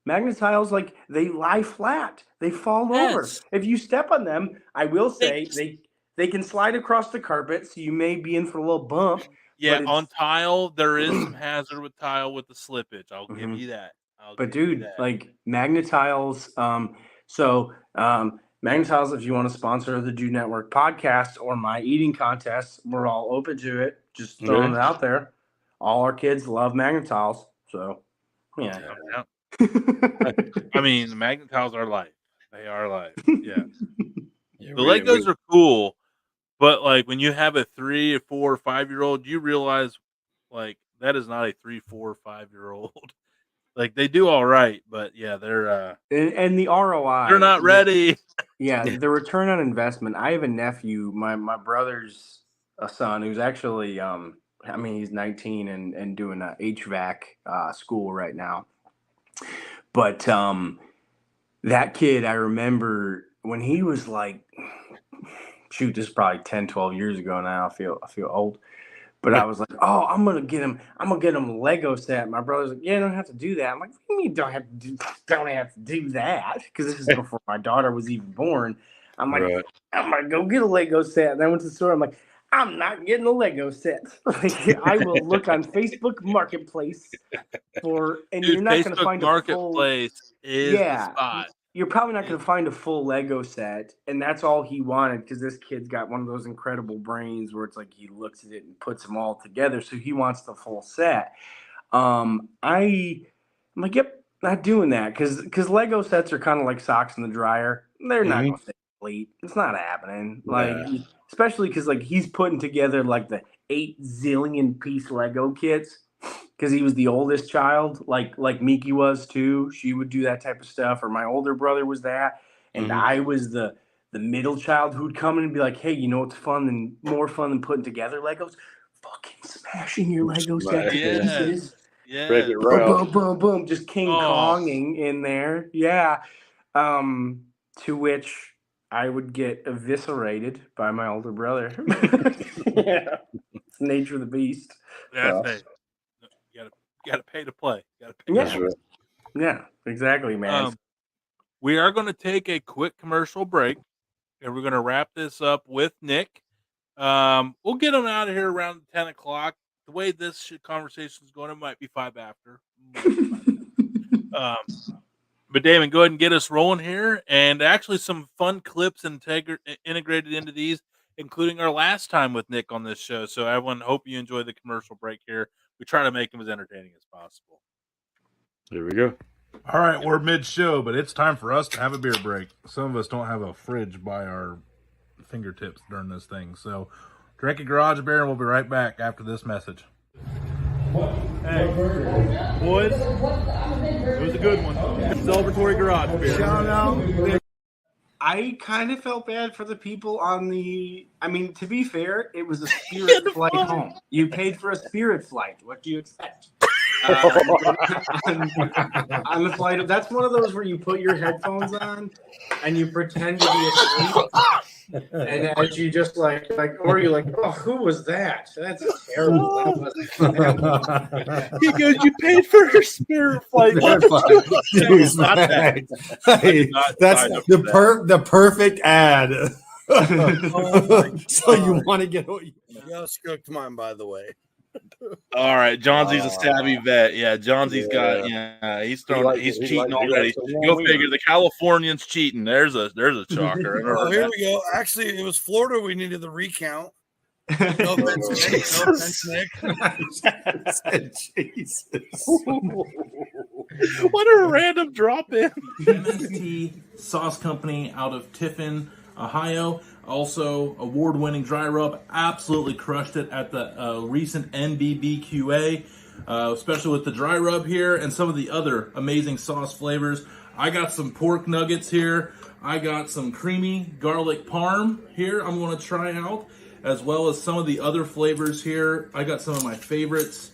magnet tiles, like they lie flat, they fall over. yes. If you step on them, I will They say they can slide across the carpet, so you may be in for a little bump. yeah, But on it's, tile there is some hazard with tile with the slippage. I'll give Mhm. you that. I'll But give you dude, that. like magnet tiles. So magnet tiles. If you want to sponsor the Dude Network podcast or my eating contest, we're all open to it. Just throwing Yeah. it out there. All our kids love magnet tiles, so yeah. I'm down. I mean, the magnet tiles are life. They are life. Yeah. Yeah, The Legos are cool, but, like, when you have a 3 or 4 or 5-year-old, you realize, like, that is not a 3, 4, or 5-year-old. Like, they do alright, but, yeah, and the they're ROI, not ready. yeah, yeah. the return on investment. I have a nephew, my brother's a son who's actually, I mean, he's 19 and doing a HVAC school right now. But that kid, I remember when he was like, shoot, this is probably 10, 12 years ago now. I feel old. But I was like, oh, I'm gonna get him a Lego set. My brother's like, yeah, you don't have to do that. I'm like, what do you mean don't have to do that? Because this is before my daughter was even born. I'm like, Right. I'm gonna go get a Lego set. And I went to the store. I'm like, I'm not getting a Lego set. Like, I will look on Facebook Marketplace and Dude, you're not gonna Facebook find a full. Marketplace is the Yeah, spot. you're probably not It going to find a full Lego set, and that's all he wanted because this kid's got one of those incredible brains where it's like he looks at it and puts them all together. So he wants the full set. I'm like, yep, not doing that because Lego sets are kind of like socks in the dryer. They're not Mhm. going to stay complete. It's not happening. Like, Nah. especially because like he's putting together like the 8 zillion piece Lego kits because he was the oldest child, like Miki was too. She would do that type of stuff, or my older brother was that, and Mhm. I was the middle child who'd come in and be like, "Hey, you know what's fun and more fun than putting together Legos? Fucking smashing your Lego set to Yeah. Yes. pieces. Wreck It Yes. Boom, Ralph. boom, boom, boom, just King Oh, Konging in there." Yeah. Um, to which I would get eviscerated by my older brother. Yeah, it's the nature of the beast. that's So hey, you gotta pay to play. Gotta pay to That's yeah, play. right. yeah, exactly, man. We are gonna take a quick commercial break, and we're gonna wrap this up with Nick. We'll get him out of here around 10 o'clock. The way this conversation is going, it might be 5 after. Might be 5 after. But Damon, go ahead and get us rolling here, and actually some fun clips integrated into these, including our last time with Nick on this show. So everyone, hope you enjoy the commercial break here. We try to make them as entertaining as possible. Here we go. All right, we're mid-show, but it's time for us to have a beer break. Some of us don't have a fridge by our fingertips during this thing, so drink a garage beer, and we'll be right back after this message. Hey, boys, it was a good one. Celebratory garage beer. Shout out. I kind of felt bad for the people on the. I mean, to be fair, it was a Spirit flight home. You paid for a Spirit flight. What do you expect? On the flight, that's one of those where you put your headphones on and you pretend to be asleep, and as you just or you're like, oh, who was that? That's terrible. He goes, you paid for her Spirit flight. Dude, Not that. hey, not that's sign up for the perfect ad. Oh So you want to get Just cooked mine, by the way. All right, Johnsy's a savvy vet. Yeah, Johnsy's got. Yeah. Yeah, he's He cheating likes already. the warm Go weather. figure. The Californians cheating. There's a shocker. I never Oh, heard here that. we go. Actually, it was Florida. We needed the recount. No offense, Nick. No offense, Nick. Jesus. What a random drop in. MST Sauce Company out of Tiffin, Ohio. Also, award-winning dry rub. Absolutely crushed it at the recent NBBQA, especially with the dry rub here and some of the other amazing sauce flavors. I got some pork nuggets here. I got some creamy garlic parm here I'm going to try out, as well as some of the other flavors here. I got some of my favorites.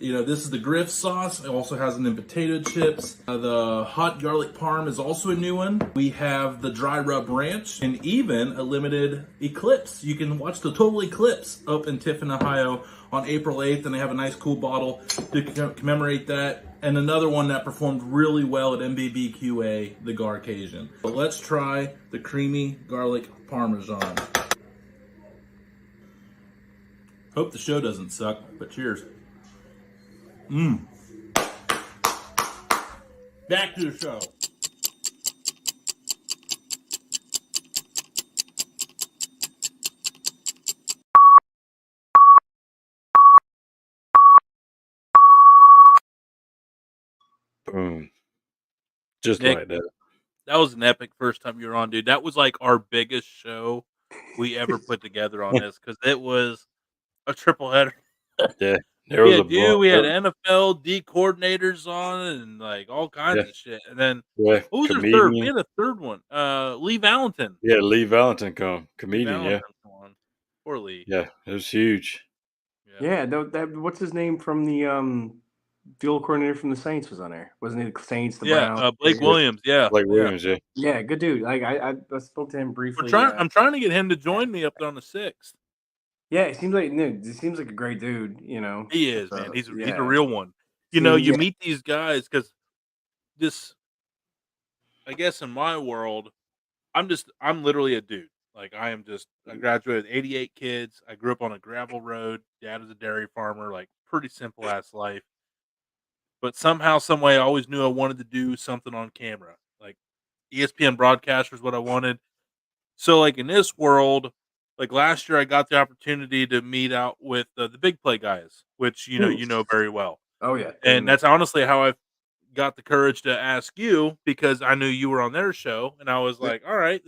You know, this is the Griff sauce. It also has them in potato chips. The hot garlic parm is also a new one. We have the dry rub ranch and even a limited eclipse. You can watch the total eclipse up in Tiffin, Ohio on April 8th, and they have a nice cool bottle to commemorate that. And another one that performed really well at MBBQA, the Garcasian. But let's try the creamy garlic parmesan. Hope the show doesn't suck, but cheers. Back to the show. Boom. Just Nick, like that. that was an epic first time you were on, dude. That was like our biggest show we ever put together on this because it was a triple header. Yeah. There We was a had you, bunch. we had NFL D coordinators on, and like all kinds Yeah. of shit. And then Yeah. what was our third? We Comedian. had a third one. Lee Valentin. Yeah. Lee Valentin come. Lee Comedian. Yeah. Valentin come on. Poor Lee. Yeah. It was huge. Yeah, that what's his name from the field coordinator from the Saints was on there, wasn't it? The Saints, the Browns. Blake Williams. Yeah, Blake yeah. Williams. Yeah. Yeah, good dude. Like I spoke to him briefly. I'm trying to get him to join me up there on the 6th. Yeah, it seems like a great dude. He is, man. He's a real one. You meet these guys because this. I guess in my world, I'm literally a dude. Like I graduated with 88 kids. I grew up on a gravel road. Dad was a dairy farmer. Like pretty simple ass life. But somehow, some way, I always knew I wanted to do something on camera. Like ESPN broadcaster is what I wanted. So, like in this world, like last year, I got the opportunity to meet out with the big play guys, which you know very well. Oh yeah, And that's honestly how I got the courage to ask you because I knew you were on their show, and I was like, all right,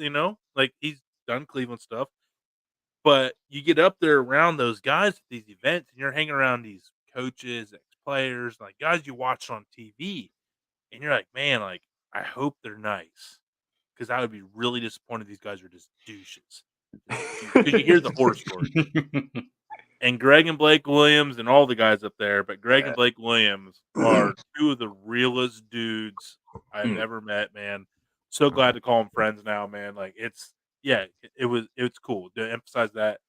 like he's done Cleveland stuff, but you get up there around those guys at these events, and you're hanging around these coaches, ex-players, like guys you watch on TV, and you're like, man, like I hope they're nice because I would be really disappointed these guys are just douches. Because you hear the horror stories. And Greg and Blake Williams and all the guys up there, but Greg and Blake Williams are two of the realest dudes I've ever met, man. So glad to call them friends now, man. Like it's cool to emphasize that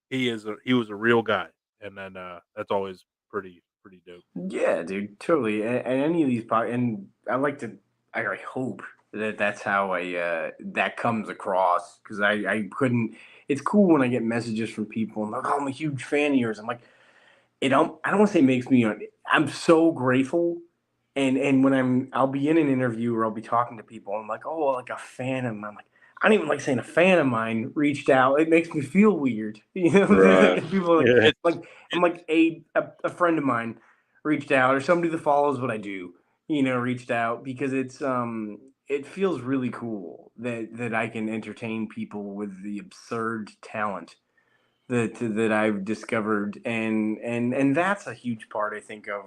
he was a real guy, and then that's always pretty dope. Yeah, dude, totally. And any of these and I hope that's how that comes across because I couldn't. It's cool when I get messages from people and like, oh, I'm a huge fan of yours. I'm like, I don't want to say makes me. I'm so grateful. And when I'll be in an interview or I'll be talking to people. I'm like, oh, like a fan of mine. I'm like, I don't even like saying a fan of mine reached out. It makes me feel weird. Right. People are like, Yeah. I'm like a friend of mine reached out or somebody that follows what I do, reached out because it feels really cool that I can entertain people with the absurd talent that I've discovered and that's a huge part I think of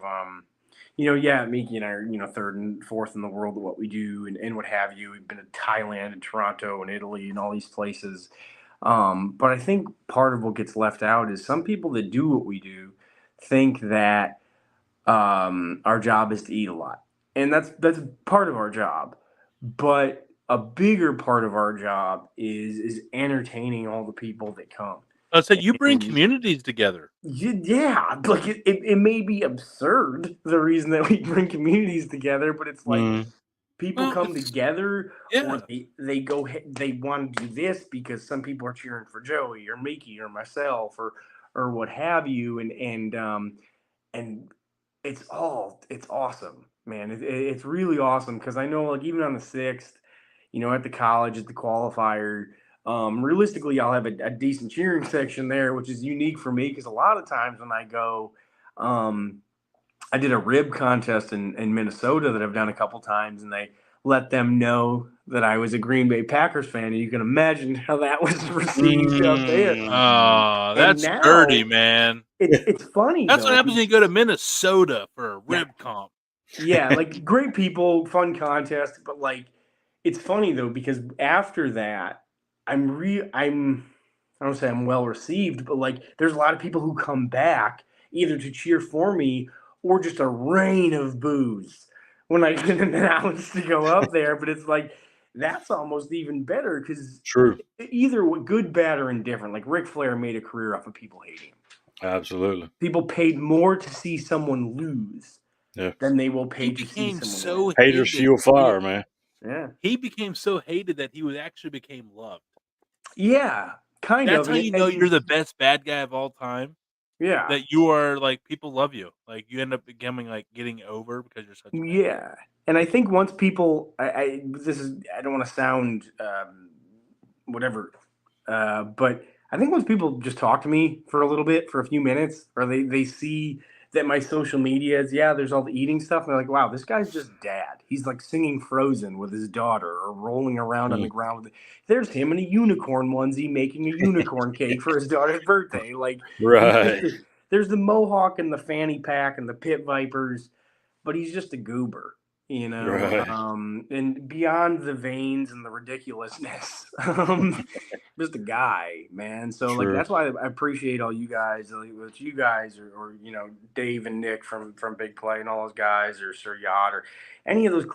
Miki and I are third and fourth in the world at what we do and what have you. We've been to Thailand and Toronto and Italy and all these places. But I think part of what gets left out is some people that do what we do think that our job is to eat a lot. And that's part of our job. But a bigger part of our job is entertaining all the people that come. I said you bring And communities together. yeah, like it may be absurd the reason that we bring communities together, but it's like people Well, come together yeah. or they want to do this because some people are cheering for Joey or Mickey or myself or what have you and it's awesome, man. It's really awesome because I know like even on the 6th, at the college at the qualifier. Realistically, I'll have a decent cheering section there, which is unique for me because a lot of times when I go, I did a rib contest in Minnesota that I've done a couple times, and they let them know that I was a Green Bay Packers fan, and you can imagine how that was received out there. Oh, that's now, dirty, man. It's funny. That's though, what happens when you go to Minnesota for a rib comp. Yeah, like great people, fun contest, but like it's funny though because after that, I don't say I'm well received, but like there's a lot of people who come back either to cheer for me or just a rain of booze when I get announced to go up there. But it's like that's almost even better because True. either good, bad, or indifferent. Like Ric Flair made a career off of people hating him. Absolutely. People paid more to see someone lose than they will pay to see someone win. Haters fuel fire, man. Yeah. He became so hated that he actually became loved. Yeah, kind That's of. how you know you're the best bad guy of all time. Yeah. That you are like people love you. Like you end up becoming like getting over because you're such a bad Yeah. And I think once people I don't want to sound whatever. But I think once people just talk to me for a little bit, for a few minutes, or they see that my social media is, there's all the eating stuff. And they're like, wow, this guy's just dad. He's like singing Frozen with his daughter or rolling around on the ground. There's him in a unicorn onesie making a unicorn cake for his daughter's birthday. Like, Right. there's the mohawk and the fanny pack and the pit vipers, but he's just a goober, Right. and beyond the veins and the ridiculousness, just a guy, man. So like, True. that's why I appreciate all you guys, like, with you guys or Dave and Nick from Big Play and all those guys, or Sir Yacht, or any of those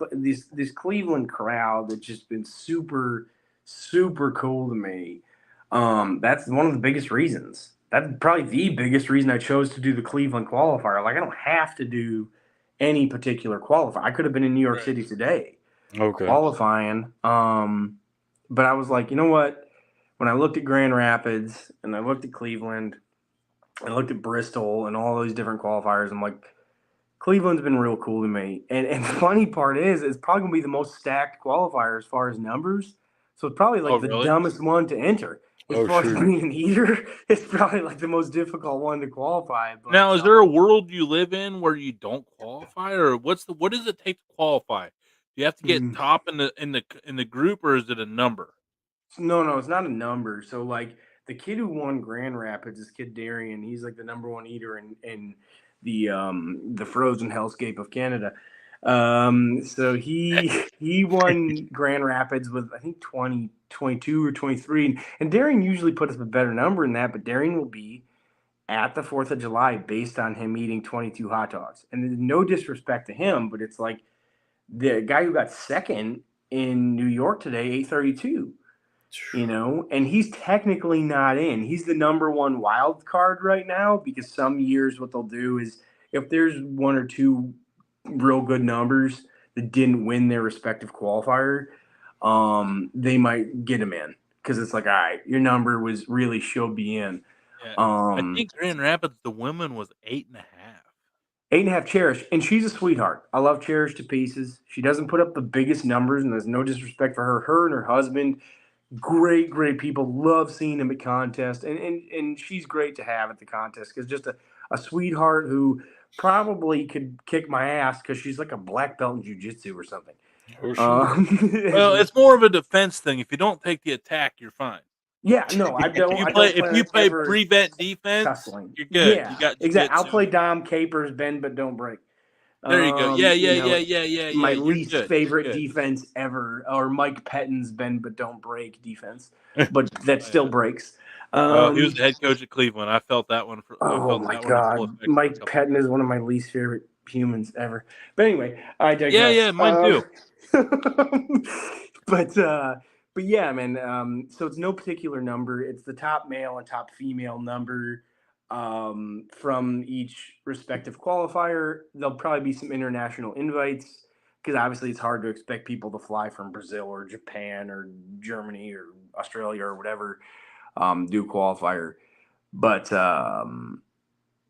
this Cleveland crowd that's just been super super cool to me. That's one of the biggest reasons. That's probably the biggest reason I chose to do the Cleveland qualifier. Like, I don't have to do any particular qualifier. I could have been in New York City today Okay. qualifying. But I was like, you know what? When I looked at Grand Rapids and I looked at Cleveland, I looked at Bristol and all those different qualifiers, I'm like, Cleveland's been real cool to me. And the funny part is, it's probably going to be the most stacked qualifier as far as numbers. So it's probably like the dumbest one to enter. As far as being an eater, it's probably like the most difficult one to qualify. But, now, is there a world you live in where you don't qualify, or what does it take to qualify? Do you have to get top in the group, or is it a number? No, it's not a number. So like the kid who won Grand Rapids, this kid Darian, he's like the number one eater in the frozen hellscape of Canada. So he won Grand Rapids with, I think, 22 or 23. And Darian usually puts up a better number than that, but Darian will be at the 4th of July based on him eating 22 hot dogs. And no disrespect to him, but it's like the guy who got second in New York today, 832. And he's technically not in. He's the number one wild card right now, because some years what they'll do is, if there's one or two real good numbers that didn't win their respective qualifier, they might get him in, because it's like, all right, your number was really should be in. Yeah. I think Grand Rapids, the women was 8.5. 8.5 Cherish, and she's a sweetheart. I love Cherish to pieces. She doesn't put up the biggest numbers, and there's no disrespect for her. Her and her husband, great people, love seeing him at contests, and she's great to have at the contest, because just a sweetheart who probably could kick my ass, because she's like a black belt in jiu-jitsu or something. Well, it's more of a defense thing. If you don't take the attack, you're fine. Yeah, no, I don't. If you play prevent defense, tussling. You're good. Yeah, you got exactly. I'll play Dom, capers, bend but don't break. There you go. Yeah. My least favorite defense ever, or Mike Pettin's bend but don't break defense, but that still breaks. He was the head coach at Cleveland. I felt that one. Oh my God, Mike Pettin is one of my least favorite humans ever. But anyway, I digress. Yeah, mine too. But yeah, man. So it's no particular number. It's the top male and top female number from each respective qualifier. There'll probably be some international invites, because obviously it's hard to expect people to fly from Brazil or Japan or Germany or Australia or whatever, do qualifier. But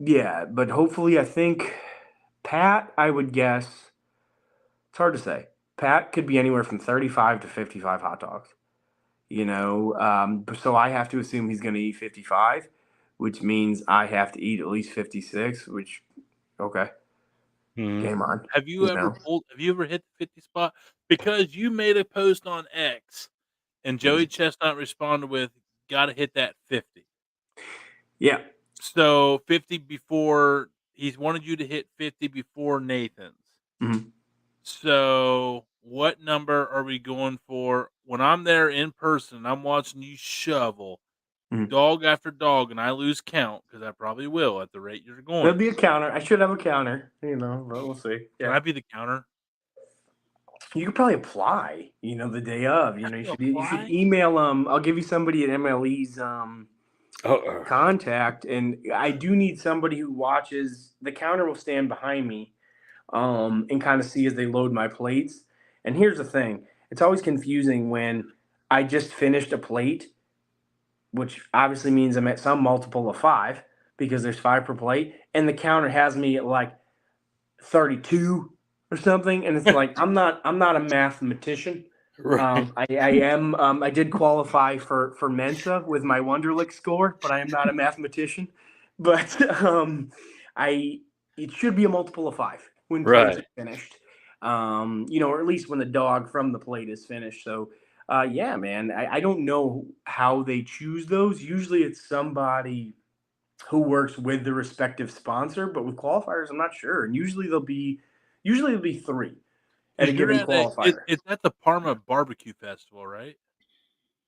yeah, but hopefully, I think Pat, I would guess, it's hard to say. Pat could be anywhere from 35 to 55 hot dogs, so I have to assume he's going to eat 55, which means I have to eat at least 56, which, okay, game on. Have you ever hit the 50 spot? Because you made a post on X and Joey Chestnut responded with, got to hit that 50. Yeah. So 50 before, he's wanted you to hit 50 before Nathan's. Mm-hmm. So what number are we going for? When I'm there in person, I'm watching you shovel dog after dog, and I lose count, because I probably will at the rate you're going. There'll be a counter. I should have a counter, but we'll see. Yeah. Can I be the counter? You could probably apply, the day of. You should email I'll give you somebody at MLE's contact, and I do need somebody who watches. The counter will stand behind me and kind of see as they load my plates. And here's the thing. It's always confusing when I just finished a plate, which obviously means I'm at some multiple of 5, because there's 5 per plate, and the counter has me at like 32 or something, and it's like I'm not a mathematician. Right. I am. I did qualify for Mensa with my Wonderlic score, but I am not a mathematician. But it should be a multiple of 5 when plates Right. are finished. Or at least when the dog from the plate is finished. So, yeah, man, I don't know how they choose those. Usually it's somebody who works with the respective sponsor, but with qualifiers, I'm not sure. And usually there'll be 3 at a You're given at qualifier. it's at the Parma Barbecue Festival, right?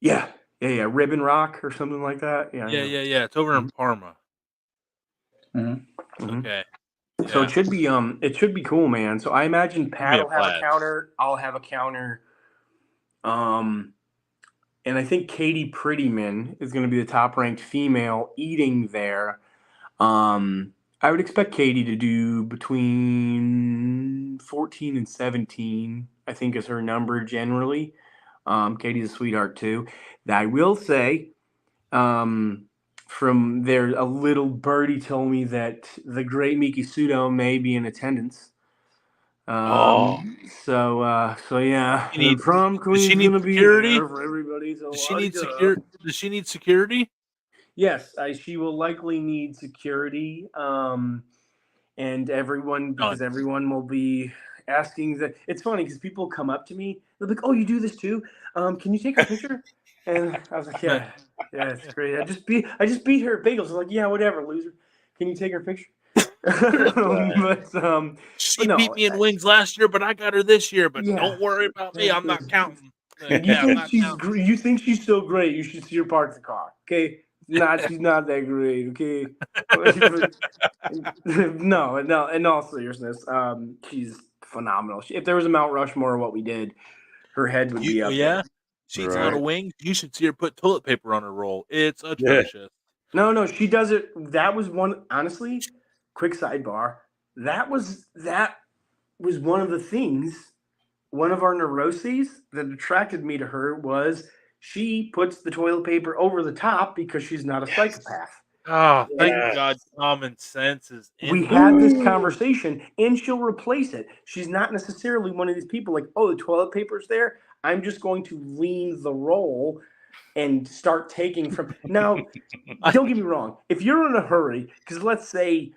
Yeah. Ribbon Rock or something like that. Yeah. Yeah. It's over in Parma. Mhm. Okay. So Yeah. it should be cool, man. So I imagine Give me Pat a will have a blast. counter. I'll have a counter. And I think Katie Prettyman is going to be the top ranked female eating there. I would expect Katie to do between 14 and 17, I think is her number generally. Katie's a sweetheart too. I will say, from there, a little birdie told me that the great Miki Sudo may be in attendance. Oh. So yeah, She the needs prom does she queen's need gonna be security? there for everybody to Does she like. need does she need security? Yes, she will likely need security. And everyone, because Done. everyone will be asking that. It's funny because people come up to me, they're like, "Oh, you do this too? Can you take her picture?" And I was like, "Yeah, it's great. I just beat her at bagels." I'm like, "Yeah, whatever, loser. Can you take her picture?" She but beat no, me in wings last year, but I got her this year. But yeah. don't worry about me. I'm not counting. You Yeah, I'm think not she's counting. you think she's so great? You should see her park the car. Okay, she's not that great. Okay, no. In all seriousness, she's phenomenal. If there was a Mount Rushmore of what we did, her head would be up there. She eats a lot Right. of wings. You should see her put toilet paper on her roll. It's Yeah. atrocious. No, she does it. That was one. Honestly, quick sidebar. That was one of the things. One of our neuroses that attracted me to her was she puts the toilet paper over the top because she's not a psychopath. Oh, thank Yes. God common sense is in We her. had this conversation and she'll replace it. She's not necessarily one of these people like, oh, the toilet paper's there. I'm just going to lean the roll and start taking from. Now, don't get me wrong. If you're in a hurry, because let's say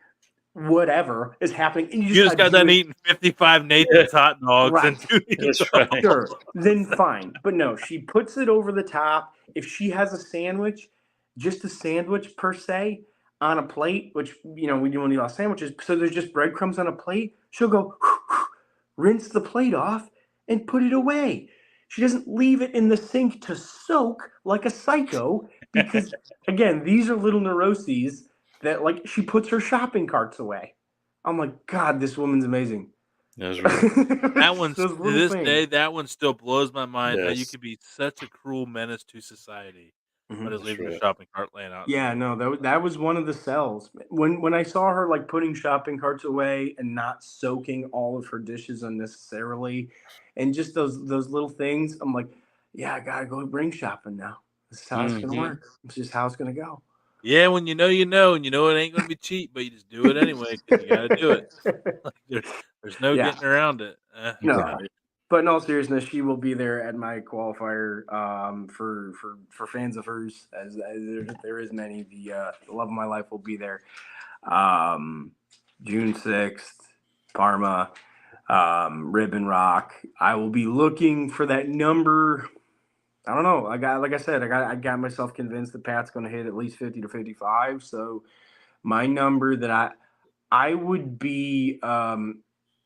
whatever is happening and You just got done eating 55 Nathan's hot dogs Right. and 2 That's right. Sure, then fine. But no, she puts it over the top. If she has a sandwich, just a sandwich per se, on a plate, which, we do want to eat a lot of sandwiches, so there's just breadcrumbs on a plate, she'll go, rinse the plate off, and put it away. She doesn't leave it in the sink to soak like a psycho because, again, these are little neuroses that, like, she puts her shopping carts away. I'm like, God, this woman's amazing. That's right. That one's Those to little this things. day, that one still blows my mind how you Yes. could be such a cruel menace to society, but just That's leaving the right. shopping cart laying out. Yeah, no, that was one of the sells. When I saw her like putting shopping carts away and not soaking all of her dishes unnecessarily, and just those little things, I'm like, yeah, I gotta go ring shopping now. This is how it's gonna work. This is how it's gonna go. Yeah, when you know, and you know it ain't gonna be cheap, but you just do it anyway because you gotta do it. Like, there's no Yeah. getting around it. No, God. but in all seriousness, she will be there at my qualifier. For fans of hers, as there is many. The love of my life will be there. June 6th, Parma, Ribbon Rock. I will be looking for that number. I don't know. I got myself convinced that Pat's going to hit at least 50 to 55. So my number that I would be I'm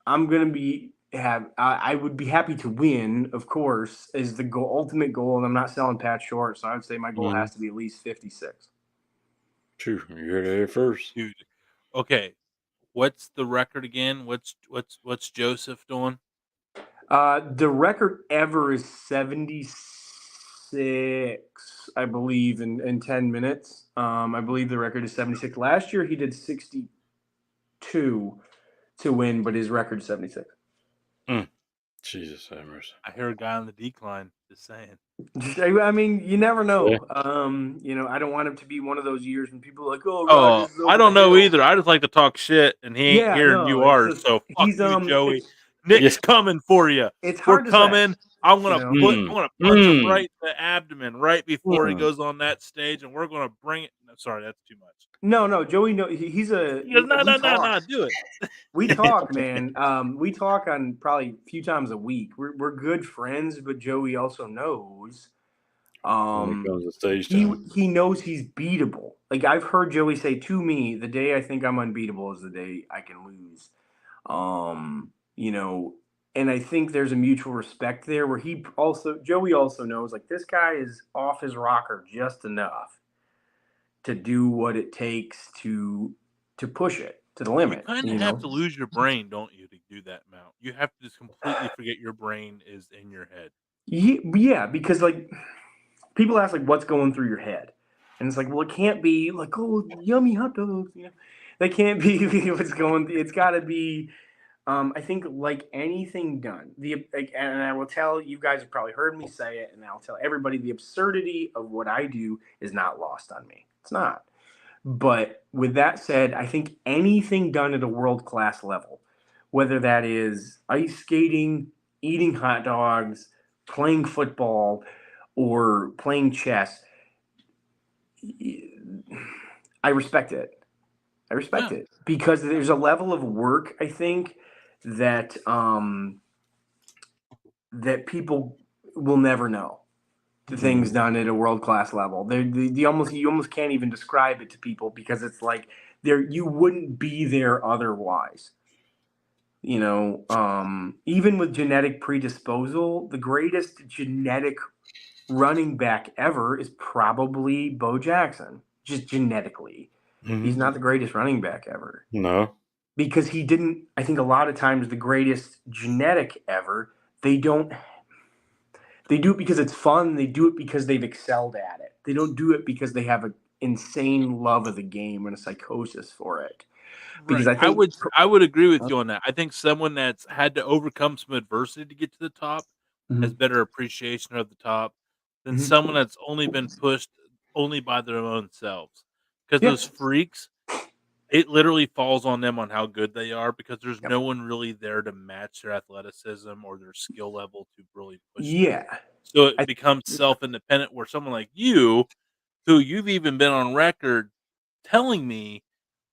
going to be I would be happy to win, of course, is the ultimate goal, and I'm not selling Pat short, so I would say my goal has to be at least 56. True. You heard it here first. Dude. Okay. What's the record again? What's Joseph doing? The record ever is 76, I believe, in 10 minutes. I believe the record is 76. Last year he did 62 to win, but his record is 76. Jesus, Hammers. I hear a guy on the decline. Just saying. I mean, you never know. Yeah. I don't want him to be one of those years when people are like, "Oh, Oh, Rodgers is I over don't the know hill." either. I just like to talk shit, and he ain't Yeah, here, and no, you it's are. just So fuck he's you, Joey. Nick's coming for you. It's We're hard to coming. say. I'm gonna know? I'm gonna punch him right in the abdomen right before he Mm. goes on that stage, and we're gonna bring it. No, sorry, that's too much. No, Joey. No, he's a. He goes, no, We no, no, talk. no, do it. We talk, man. We talk on probably a few times a week. We're good friends, but Joey also knows. When it comes to stage He time. he knows he's beatable. Like I've heard Joey say to me, the day I think I'm unbeatable is the day I can lose. You know, and I think there's a mutual respect there where Joey also knows like this guy is off his rocker just enough to do what it takes to push it to the You limit. kind of have to lose your brain, don't you, to do that amount? You have to just completely forget your brain is in your head. Yeah, because like people ask like what's going through your head, and it's like, well, it can't be like, oh, yummy hot dogs, you know, they can't be what's going. It's got to be. I think like anything done, and I will tell you guys have probably heard me say it, and I'll tell everybody the absurdity of what I do is not lost on me. It's not. But with that said, I think anything done at a world class level, whether that is ice skating, eating hot dogs, playing football, or playing chess, I respect it. I respect it because there's a level of work I think that that people will never know. The things done at a world class level, you almost can't even describe it to people because it's like you wouldn't be there otherwise. You know, even with genetic predisposal, the greatest genetic running back ever is probably Bo Jackson, just genetically. He's not the greatest running back ever. No. Because he didn't, I think a lot of times the greatest genetic ever, they do it because it's fun. They do it because they've excelled at it. They don't do it because they have an insane love of the game and a psychosis for it. Because Right. I think I would agree with you on that. I think someone that's had to overcome some adversity to get to the top has better appreciation of the top than someone that's only been pushed only by their own selves. Because those freaks, it literally falls on them on how good they are because there's no one really there to match their athleticism or their skill level to really push them. Yeah. So it becomes self-independent where someone like you, who you've even been on record telling me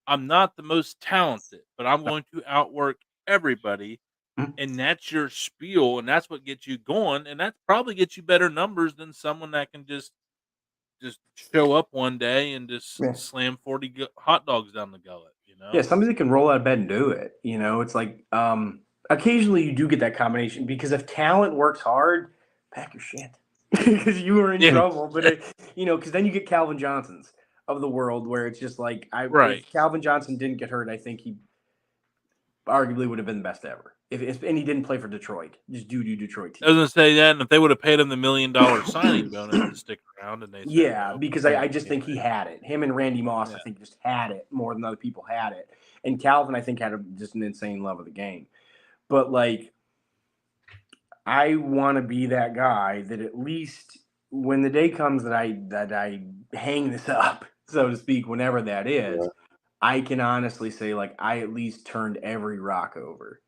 I'm not the most talented, but I'm going to outwork everybody. And that's your spiel, and that's what gets you going, and that probably gets you better numbers than someone that can just show up one day and just slam 40 hot dogs down the gullet, you know? Yeah, somebody that can roll out of bed and do it. You know, it's like occasionally you do get that combination because if talent works hard, pack your shit because you were in trouble. But because then you get Calvin Johnsons of the world where it's just like if Calvin Johnson didn't get hurt, I think he arguably would have been the best ever. And he didn't play for Detroit, just do Detroit team. I was gonna say that, and if they would have paid him the $1 million signing bonus to stick around, and they said no, because I just think he had it. Him and Randy Moss, I think, just had it more than other people had it. And Calvin, I think, had just an insane love of the game. But like, I want to be that guy that at least when the day comes that I hang this up, so to speak, whenever that is, I can honestly say like I at least turned every rock over.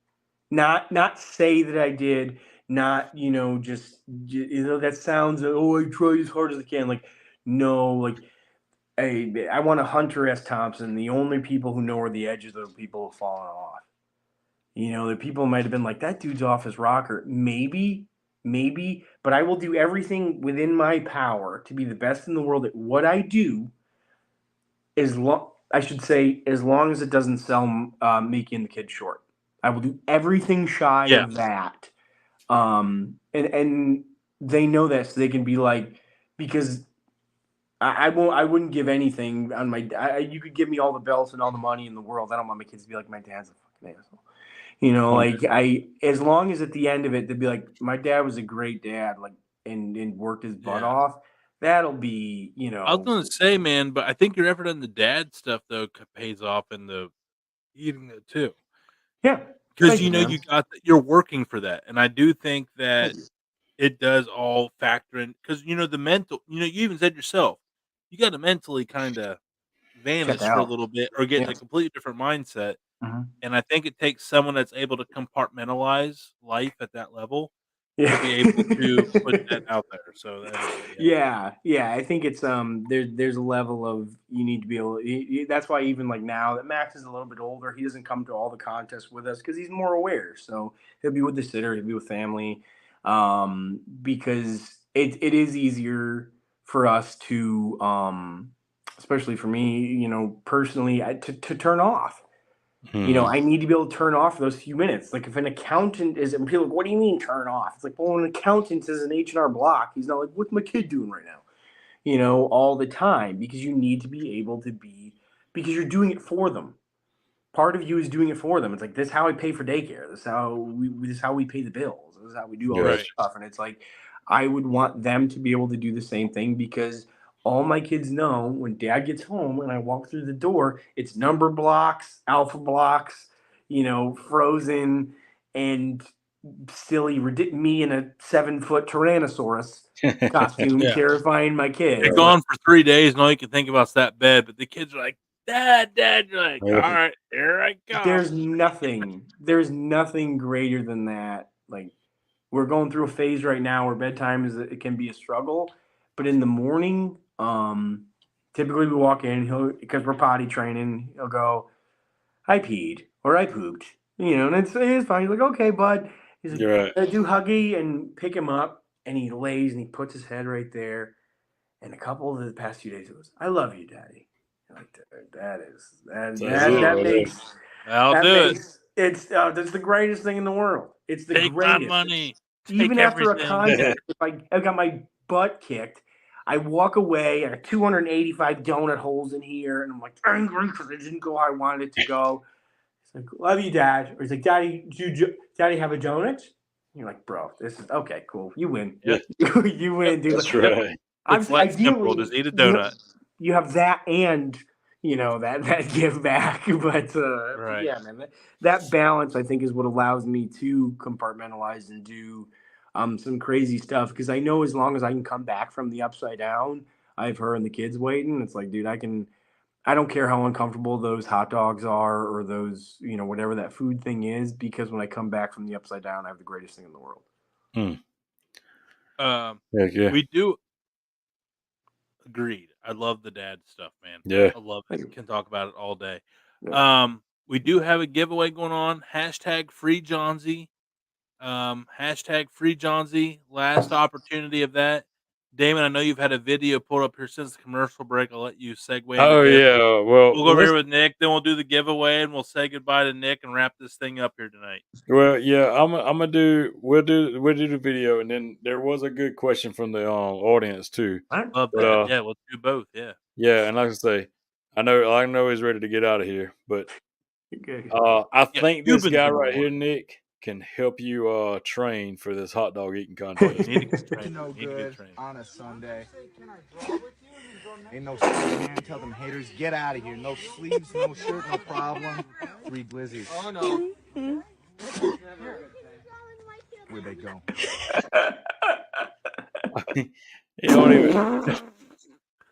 Not say that I did. Not just that sounds I tried as hard as I can. Like no, like hey, I want to Hunter S. Thompson. The only people who know where the edges of the people have fallen off. The people might have been like, that dude's off his rocker. Maybe, but I will do everything within my power to be the best in the world at what I do. As long as it doesn't sell Mickey and the Kid short. I will do everything shy of that. And they know that, so they can be like, because I wouldn't give anything on my. You could give me all the belts and all the money in the world. I don't want my kids to be like, my dad's a fucking asshole. As long as at the end of it, they'd be like, my dad was a great dad, like, and worked his butt off. That'll be, I was gonna say, man, but I think your effort on the dad stuff though pays off in the eating it too. Yeah, because you're working for that, and I do think that it does all factor in because the mental. You even said yourself, you got to mentally kind of vanish for a little bit or get in a completely different mindset And I think it takes someone that's able to compartmentalize life at that level Yeah. to be able to put that out there. So anyway, Yeah. I think it's there's a level of you need to be able. That's why even like now that Max is a little bit older, he doesn't come to all the contests with us because he's more aware. So he'll be with the sitter, he'll be with family, because it is easier for us to, especially for me, personally, to turn off. I need to be able to turn off for those few minutes. Like if an accountant is, and people are like, what do you mean turn off? It's like, well, when an accountant is an H&R Block, he's not like, what's my kid doing right now? All the time, because you need to be able to be, because you're doing it for them. Part of you is doing it for them. It's like, this is how I pay for daycare. This is how we pay the bills. This is how we do all this stuff. And it's like, I would want them to be able to do the same thing, because all my kids know when dad gets home and I walk through the door, it's number blocks, alpha blocks, Frozen, and silly, me in a 7-foot Tyrannosaurus costume, terrifying my kids. They're gone for 3 days, and all you can think about is that bed. But the kids are like, Dad. You're like, all right, here I go. There's nothing greater than that. Like, we're going through a phase right now where bedtime it can be a struggle, but in the morning, typically we walk in, because we're potty training, he'll go, I peed or I pooped, and it's fine. He's like, okay, bud. He's like, I do Huggy and pick him up, and he lays and he puts his head right there. And a couple of the past few days, it was, I love you, Daddy. Like, it's that's the greatest thing in the world. It's the Take greatest. my money. Even Take after everything. a contest, if I got my butt kicked, I walk away. I got 285 donut holes in here, and I'm like angry because it didn't go how I wanted it to go. It's like, love you, Dad. Or he's like, Daddy, Daddy have a donut? And you're like, bro, this is okay, cool. You win. Yeah. You win, dude. That's right. It's like simple. Just eat a donut. You have that, and that give back, but Right. yeah, man, that balance I think is what allows me to compartmentalize and do some crazy stuff, because I know as long as I can come back from the upside down, I have her and the kids waiting. It's like, dude, I don't care how uncomfortable those hot dogs are or those, whatever that food thing is, because when I come back from the upside down, I have the greatest thing in the world. We do. Agreed. I love the dad stuff, man. Yeah. I love it. Can talk about it all day. Yeah. We do have a giveaway going on. # free Johnsy. # free Johnsy. Last opportunity of that. Damon, I know you've had a video pulled up here since the commercial break. I'll let you segue. Oh, yeah. Well, we'll go over here with Nick, then we'll do the giveaway, and we'll say goodbye to Nick and wrap this thing up here tonight. Well, yeah, we'll do the video, and then there was a good question from the audience too. I love that. Yeah, we'll do both. Yeah. Yeah, and like I say, I know he's ready to get out of here, but I think this guy right here, Nick, can help you train for this hot dog eating contest. No good on a Sunday. Ain't no man. Tell them haters, get out of here. No sleeves, no shirt, no problem. 3 glizzies. Oh no. Where'd they go?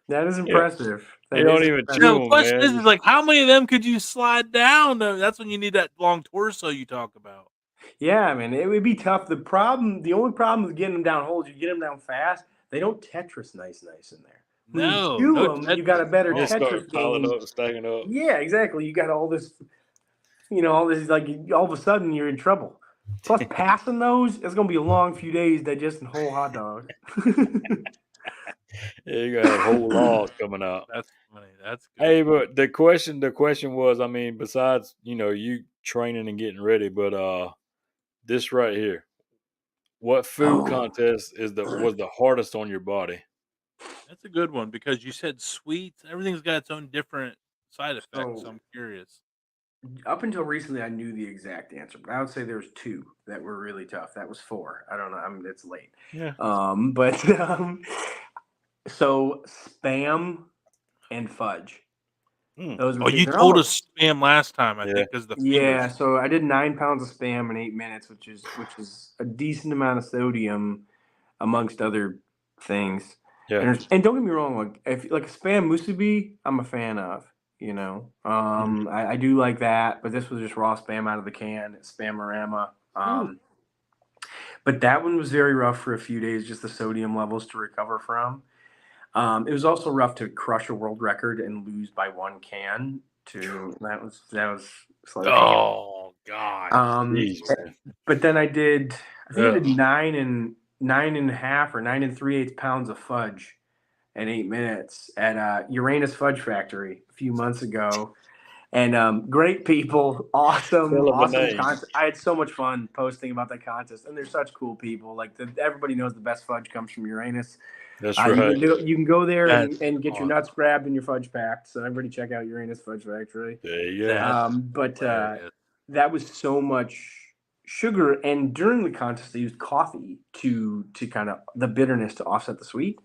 That is impressive. You don't even chew them, the question is like, how many of them could you slide down? That's when you need that long torso you talk about. Yeah, man, it would be tough. The only problem with getting them down holes, you get them down fast, they don't Tetris nice in there. No, you got a better Tetris piling game. up, stacking up. Yeah, exactly. You got all this, like all of a sudden you're in trouble. Plus, passing those, it's gonna be a long few days digesting whole hot dog. Yeah, you got a whole log coming out. That's funny. That's good. Hey, but the question was, I mean, besides you training and getting ready, but this right here, what food contest was the hardest on your body? That's a good one, because you said sweets. Everything's got its own different side effects. So I'm curious. Up until recently, I knew the exact answer, but I would say there's 2 that were really tough. That was 4. I don't know. I mean, it's late. Yeah. So Spam and fudge. Those were you told us Spam last time, I think, because the fingers. So I did 9 pounds of Spam in 8 minutes, which is a decent amount of sodium, amongst other things. Yeah. And don't get me wrong, like a Spam musubi, I'm a fan of. You know, I do like that, but this was just raw spam out of the can. It's Spamorama. But that one was very rough for a few days, just the sodium levels to recover from. It was also rough to crush a world record and lose by 1 can. That was slightly painful. Oh God. Jeez, man. But then I think I did 9.5 or 9 3/8 pounds of fudge in 8 minutes at Uranus Fudge Factory a few months ago. And great people, awesome Hell of a name. contest. I had so much fun posting about that contest, and they're such cool people. Like everybody knows the best fudge comes from Uranus. That's You right. you can go there and That's get your nuts grabbed and your fudge packed. So everybody check out Uranus Fudge Factory. There you go. That's But hilarious. that was so much sugar, and during the contest they used coffee to kind of the bitterness to offset the sweet.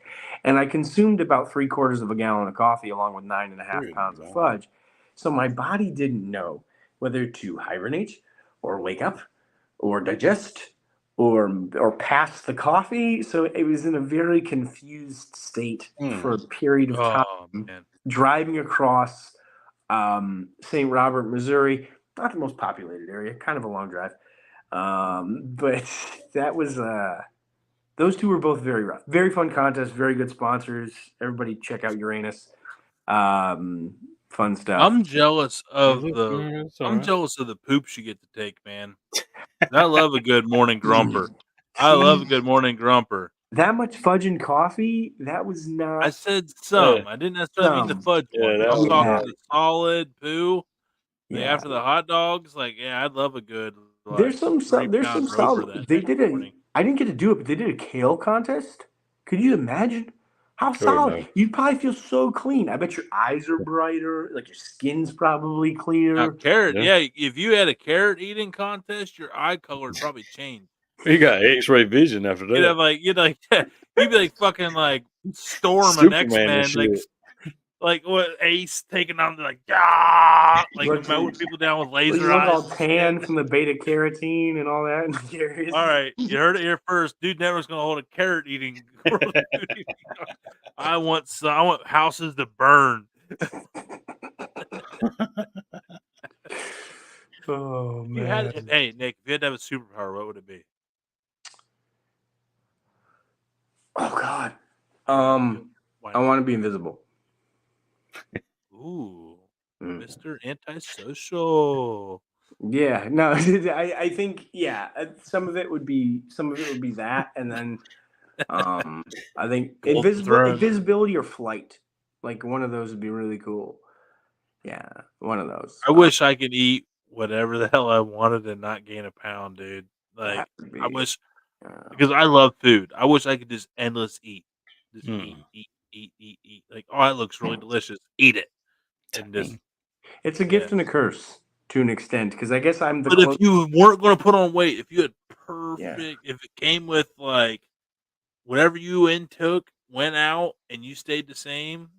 And I consumed about 3/4 of a gallon of coffee along with 9.5 Good pounds of Lord. fudge. So my body didn't know whether to hibernate or wake up or digest or pass the coffee. So it was in a very confused state for a period of time. Oh man. Driving across St. Robert, Missouri, not the most populated area, kind of a long drive. But that was those two were both very rough. Very fun contest, very good sponsors. Everybody check out Uranus. Fun stuff. I'm jealous of That's all I'm right. jealous of the poops you get to take, man. I love a good morning grumper. I love a good morning grumper. That much fudge and coffee, that was I not said some. Yeah. I didn't necessarily mean the some. fudge Yeah, one. that I'm was talking Yeah. the solid poo. Like Yeah. after the hot dogs, like I'd love a good There's some 3-pound roper solid. that They next did a. morning. I didn't get to do it, but they did a kale contest. Could you imagine how Good solid? enough. You'd probably feel so clean. I bet your eyes are brighter. Like your skin's probably Now clear. carrot, Yeah. yeah. If you had a carrot eating contest, your eye color would probably change. You got X-ray vision after You'd have that. like you'd be like fucking like Storm and Superman and X-Men, shit. like what Ace taking on like like Look- mowing people down with You laser look eyes. all and tan shit. from the beta carotene and all that. All right, you heard it here first. Dude Network's gonna hold a carrot eating. I want houses to burn. Oh If you had, hey Nick, if you had to have a superpower, what would it be? Oh God. Why I not? want to be invisible. Ooh, Mm. Mr. Antisocial. Yeah, no, I think some of it would be that, and then I think Golden Throne. invisibility or flight, like one of those would be really cool. Yeah, one of those. I wish I could eat whatever the hell I wanted and not gain a pound, dude. Like That would be, I wish because I love food. I wish I could just endless eat. Just eat. Like, oh, it looks really delicious. Eat it. And just it's a gift and a curse to an extent, because I guess I'm the But if you weren't going to put on weight, if you had if it came with like whatever you intook, went out, and you stayed the same.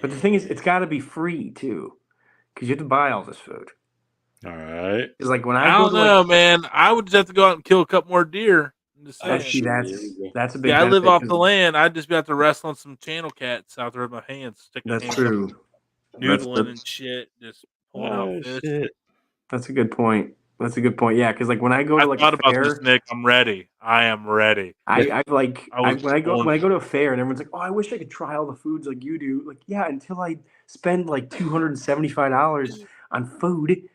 But the thing is, it's got to be free too, because you have to buy all this food. All right. It's like when I I go don't to know, man. I would just have to go out and kill a couple more deer. I'm just saying. see, that's a big. Yeah, I live benefit, off 'cause the land. I'd just be out to wrestle on some channel cats out there with my hands, sticking That's hands true. up, noodling and shit, just pulling out fish. Shit. That's a good point. Yeah, because like when I go to like thought a about fair, this, Nick. I'm ready. I am ready. when I go to a fair and everyone's like, "Oh, I wish I could try all the foods like you do." Like, yeah, until I spend like $275 on food.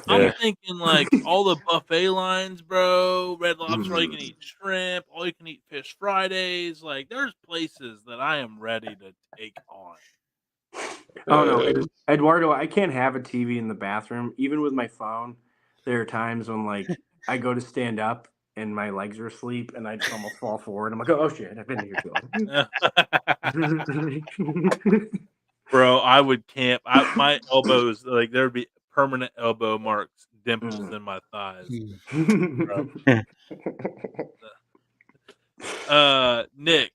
I'm thinking like all the buffet lines, bro. Red Lobster, all you can eat shrimp, all you can eat fish Fridays. Like, there's places that I am ready to take on. Oh no, Eduardo, I can't have a TV in the bathroom, even with my phone. There are times when like I go to stand up and my legs are asleep and I just almost fall forward. I'm like, oh shit, I've been here too long. Bro, I would camp. My elbows, like there would be permanent elbow marks, dimples in my thighs. Nick.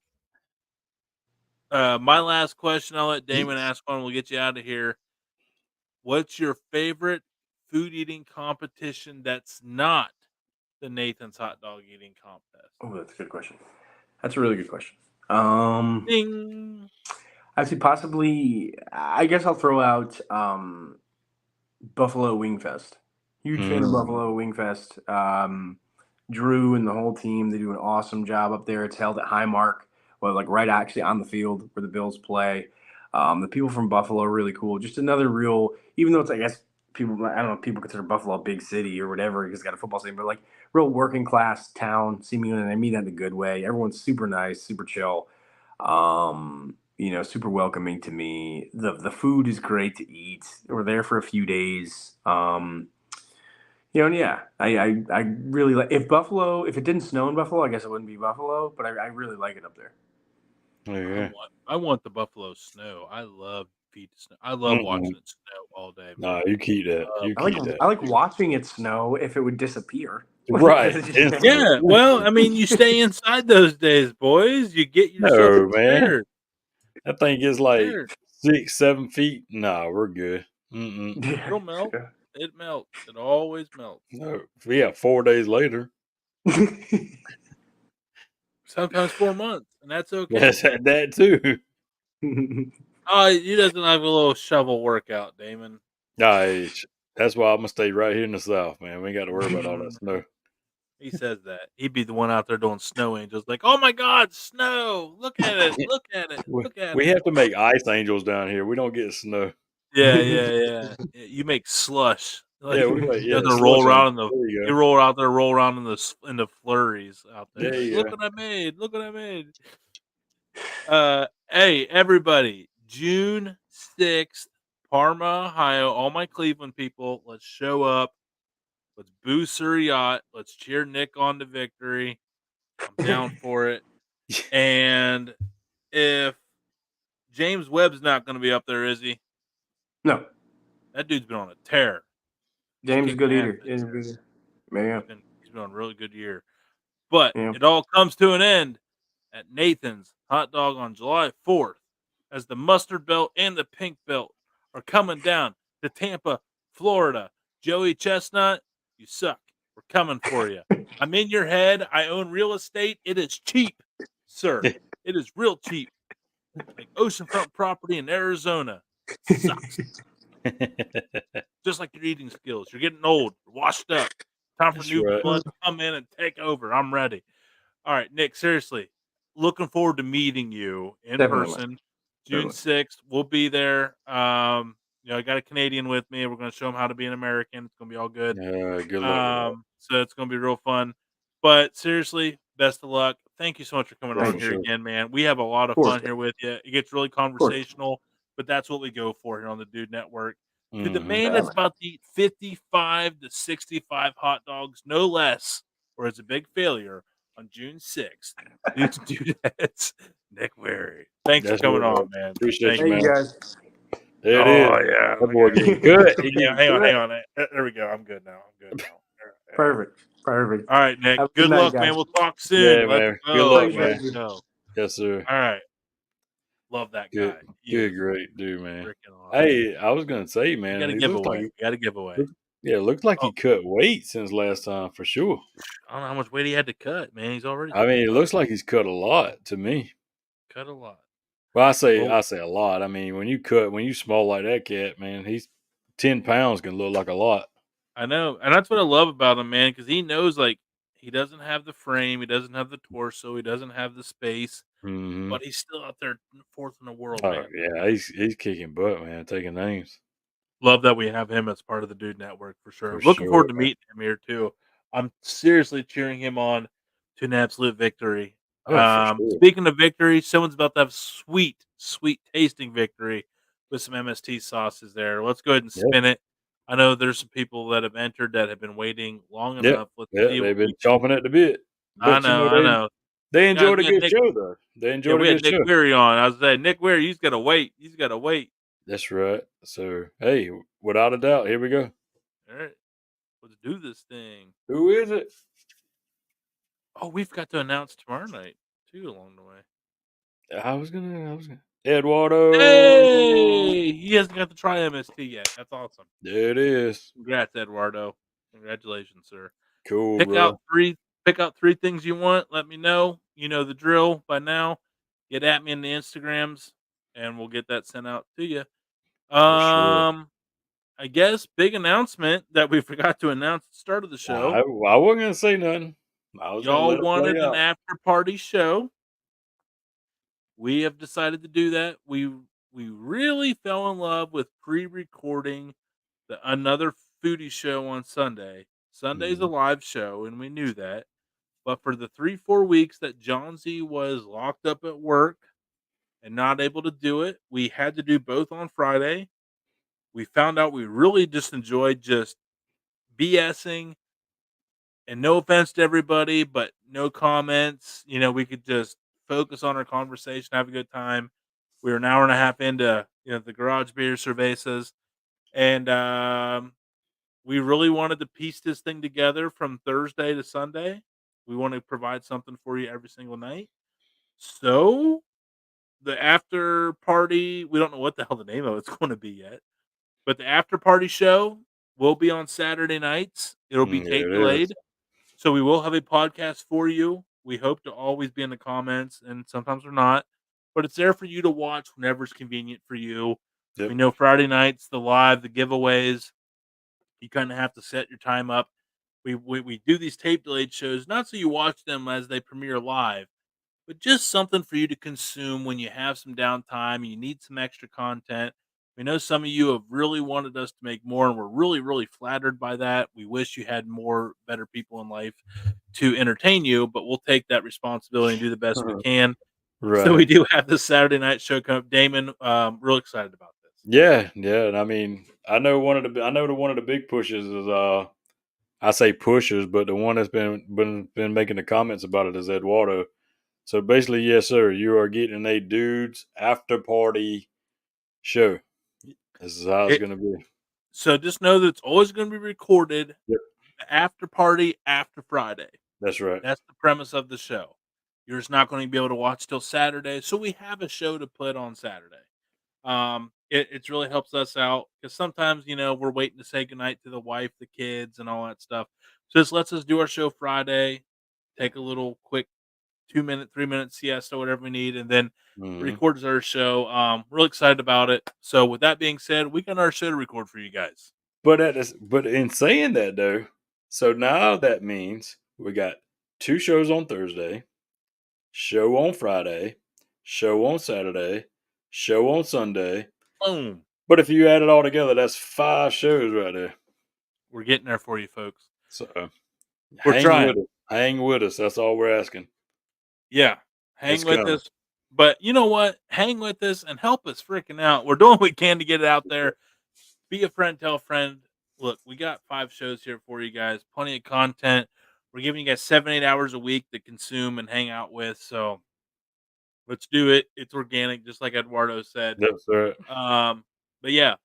My last question, I'll let Damon ask one. We'll get you out of here. What's your favorite food eating competition that's not the Nathan's hot dog eating contest? Oh, that's a good question. That's a really good question. Ding. Actually, possibly. I guess I'll throw out Buffalo Wing Fest. Huge fan of Buffalo Wing Fest. Drew and the whole team, they do an awesome job up there. It's held at Highmark, well, like right actually on the field where the Bills play. The people from Buffalo are really cool. Just another real, even though it's, I guess, people, I don't know if people consider Buffalo a big city or whatever because it's got a football stadium, but like real working class town, seemingly, and I mean that in a good way. Everyone's super nice, super chill. Super welcoming to me. The food is great to eat. We're there for a few days. And yeah, I really like if it didn't snow in Buffalo, I guess it wouldn't be Buffalo, but I really like it up there. Yeah. I want the Buffalo snow. I love feet to snow. I love watching it snow all day. Nah, you keep that. You I like keep that. I like watching it snow if it would disappear. Right. Yeah, well, I mean, you stay inside those days, boys. You get yourself No, man. prepared. That thing gets like Prepared. 6-7 feet. Nah, we're good. It'll melt. It melts. It always melts. No. Yeah, 4 days later. Sometimes 4 months, and that's okay. Yes, that too. Oh, he doesn't have a little shovel workout, Damon. Nah, that's why I'm gonna stay right here in the South, man. We ain't got to worry about all that snow. He says that. He'd be the one out there doing snow angels, like, oh my God, snow! Look at it! Look at it! Look at We it! have to make ice angels down here. We don't get snow. Yeah. You make slush. Like, Yeah, we make you have to slush roll around angels. There you you go. roll out there, roll around in the flurries out there. There Like, you look go. what I made! Look what I made! Hey everybody, June 6th, Parma, Ohio. All my Cleveland people, let's show up. Let's boo Sir Yacht. Let's cheer Nick on to victory. I'm down for it. And if James Webb's not going to be up there, is he? No. That dude's been on a tear. James is a good Kicking eater. ass. Yeah. He's been on a really good year. But Yeah. it all comes to an end at Nathan's Hot Dog on July 4th as the mustard belt and the pink belt are coming down to Tampa, Florida. Joey Chestnut, you suck. We're coming for you. I'm in your head. I own real estate. It is cheap, sir. It is real cheap. Like oceanfront property in Arizona. Sucks. Just like your eating skills. You're getting old. You're washed up. Time for That's new right. blood to come in and take over. I'm ready. All right, Nick, seriously. Looking forward to meeting you in Definitely. person. June 6th. We'll be there. I got a Canadian with me. We're going to show him how to be an American. It's going to be all good. Good luck with So it's going to be real fun. But seriously, best of luck. Thank you so much for coming on for here sure. again, man. We have a lot of course. fun here with you. It gets really conversational, but that's what we go for here on the Dude Network. To the man that's about to eat 55 to 65 hot dogs, no less, or it's a big failure on June 6th. Dudes and Dudettes, Nick Wehry. Thanks That's for coming what- on, man. Appreciate Thank you, Thank man. you guys. There it Oh, is. yeah. That boy getting good. He getting Hang good. on. There we go. I'm good now. Perfect. All right, Nick. Have a Good good night, luck, guys. man. We'll talk soon. Yeah, Let's man. go. Good luck, Appreciate man. you. Go. Yes, sir. All right. Love that guy. Good, He good, is great dude, man. freaking awesome. Hey, I was gonna say, You man, got a he looks like giveaway. You got a giveaway. it looks like Oh. he cut weight since last time for sure. I don't know how much weight he had to cut, man. He's already I mean, it looks like he's cut a lot to me. cut a lot. Well, I say Well- a lot. I mean, when you small like that cat, man, he's 10 pounds can look like a lot. I know. And that's what I love about him, man, because he knows, like, he doesn't have the frame. He doesn't have the torso. He doesn't have the space. Mm-hmm. But he's still out there fourth in the world, Oh man. yeah, he's kicking butt, man, taking names. Love that we have him as part of the Dude Network for sure. For Looking forward to sure, man. meeting him here too. I'm seriously cheering him on to an absolute victory. Oh, for sure. Speaking of victory, someone's about to have sweet tasting victory with some MST sauces there. Let's go ahead and spin it. I know there's some people that have entered that have been waiting long enough. Let's see. They've been chomping at the bit. I But know. They enjoyed a we had good show, though. They Yeah, enjoyed we a had good Nick show. Wehry on. I was saying, Nick Wehry, he's got to wait. He's got to wait. That's right. So, hey, without a doubt, here we go. All right. Let's do this thing. Who is it? Oh, we've got to announce tomorrow night, too, along the way. I was gonna. Eduardo. Hey! He hasn't got to try MST yet. That's awesome. There it is. Congrats, Eduardo. Congratulations, sir. Cool, Pick bro. out three things you want. Let me know. You know the drill by now. Get at me in the Instagrams and we'll get that sent out to you. For sure. I guess big announcement that we forgot to announce at the start of the show. I wasn't gonna say nothing. I was gonna Y'all let it play wanted an out. after party show. We have decided to do that. We really fell in love with pre-recording another foodie show on Sunday. Sunday's a Mhm. live show, and we knew that. But for the 3-4 weeks that John Z was locked up at work and not able to do it, we had to do both on Friday. We found out we really just enjoyed just BSing, and no offense to everybody, but no comments. We could just focus on our conversation, have a good time. We were an hour and a half into the garage beer cervezas, and we really wanted to piece this thing together from Thursday to Sunday. We want to provide something for you every single night. So the after party, we don't know what the hell the name of it's going to be yet, but the after party show will be on Saturday nights. It'll be Yeah, tape it is. delayed. So we will have a podcast for you. We hope to always be in the comments, and sometimes we're not, but it's there for you to watch whenever it's convenient for you. We Yep. know Friday nights, the live, the giveaways, you kind of have to set your time up. We do these tape delayed shows, not so you watch them as they premiere live, but just something for you to consume when you have some downtime and you need some extra content. We know some of you have really wanted us to make more, and we're really, really flattered by that. We wish you had more better people in life to entertain you, but we'll take that responsibility and do the best we can. So Right. we do have this Saturday night show coming up. Damon, real excited about this. Yeah, yeah, and I mean, I know one of the big pushes is I say pushers, but the one that's been making the comments about it is Eduardo. So basically, yes, sir, you are getting a dudes after party show. This is how it's It, gonna be. so just know that it's always going to be recorded Yep, after party after Friday. that's right. That's the premise of the show. You're just not going to be able to watch till Saturday, so we have a show to put on Saturday. It really helps us out because sometimes we're waiting to say goodnight to the wife, the kids, and all that stuff. So this lets us do our show Friday, take a little quick 2 minute, 3 minute siesta, whatever we need, and then Hmm. records our show. Really excited about it. So with that being said, we got our show to record for you guys. But in saying that though, so now that means we got two shows on Thursday, show on Friday, show on Saturday, show on Sunday. Boom. But if you add it all together, that's 5 shows right there. We're getting there for you, folks. So We're hang trying. with us. Hang with us. That's all we're asking. Yeah. It's Hang with coming. us. But you know what? Hang with us and help us freaking out. We're doing what we can to get it out there. Be a friend, tell a friend. Look, we got 5 shows here for you guys. Plenty of content. We're giving you guys 7-8 hours a week to consume and hang out with. So let's do it. It's organic, just like Eduardo said. That's right. But yeah,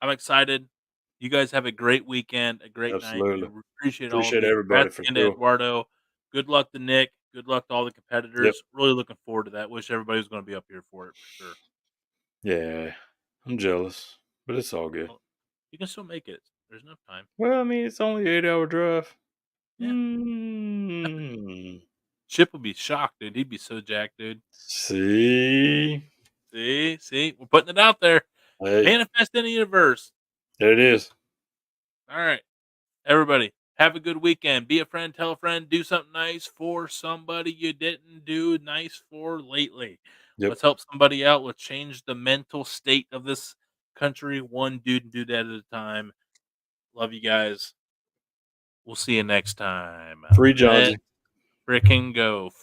I'm excited. You guys have a great weekend, a great night. We Absolutely. appreciate all of Appreciate you. everybody Congrats for again to sure. Eduardo. Good luck to Nick. Good luck to all the Yep. competitors. Really looking forward to that. Wish everybody was going to be up here for it for sure. Yeah. I'm jealous, but it's all good. Well, you can still make it. There's enough time. Well, I mean, it's only 8-hour drive. Yeah. Mm. Chip would be shocked, dude. He'd be so jacked, dude. See? See, we're putting it out there. Hey, Manifest in the universe. there it is. All right, everybody, have a good weekend. Be a friend, tell a friend, do something nice for somebody you didn't do nice for lately. Yep. Let's help somebody out. Let's change the mental state of this country, one dude and dude at a time. Love you guys. We'll see you next time. Free Johnsy. Let's frickin' go.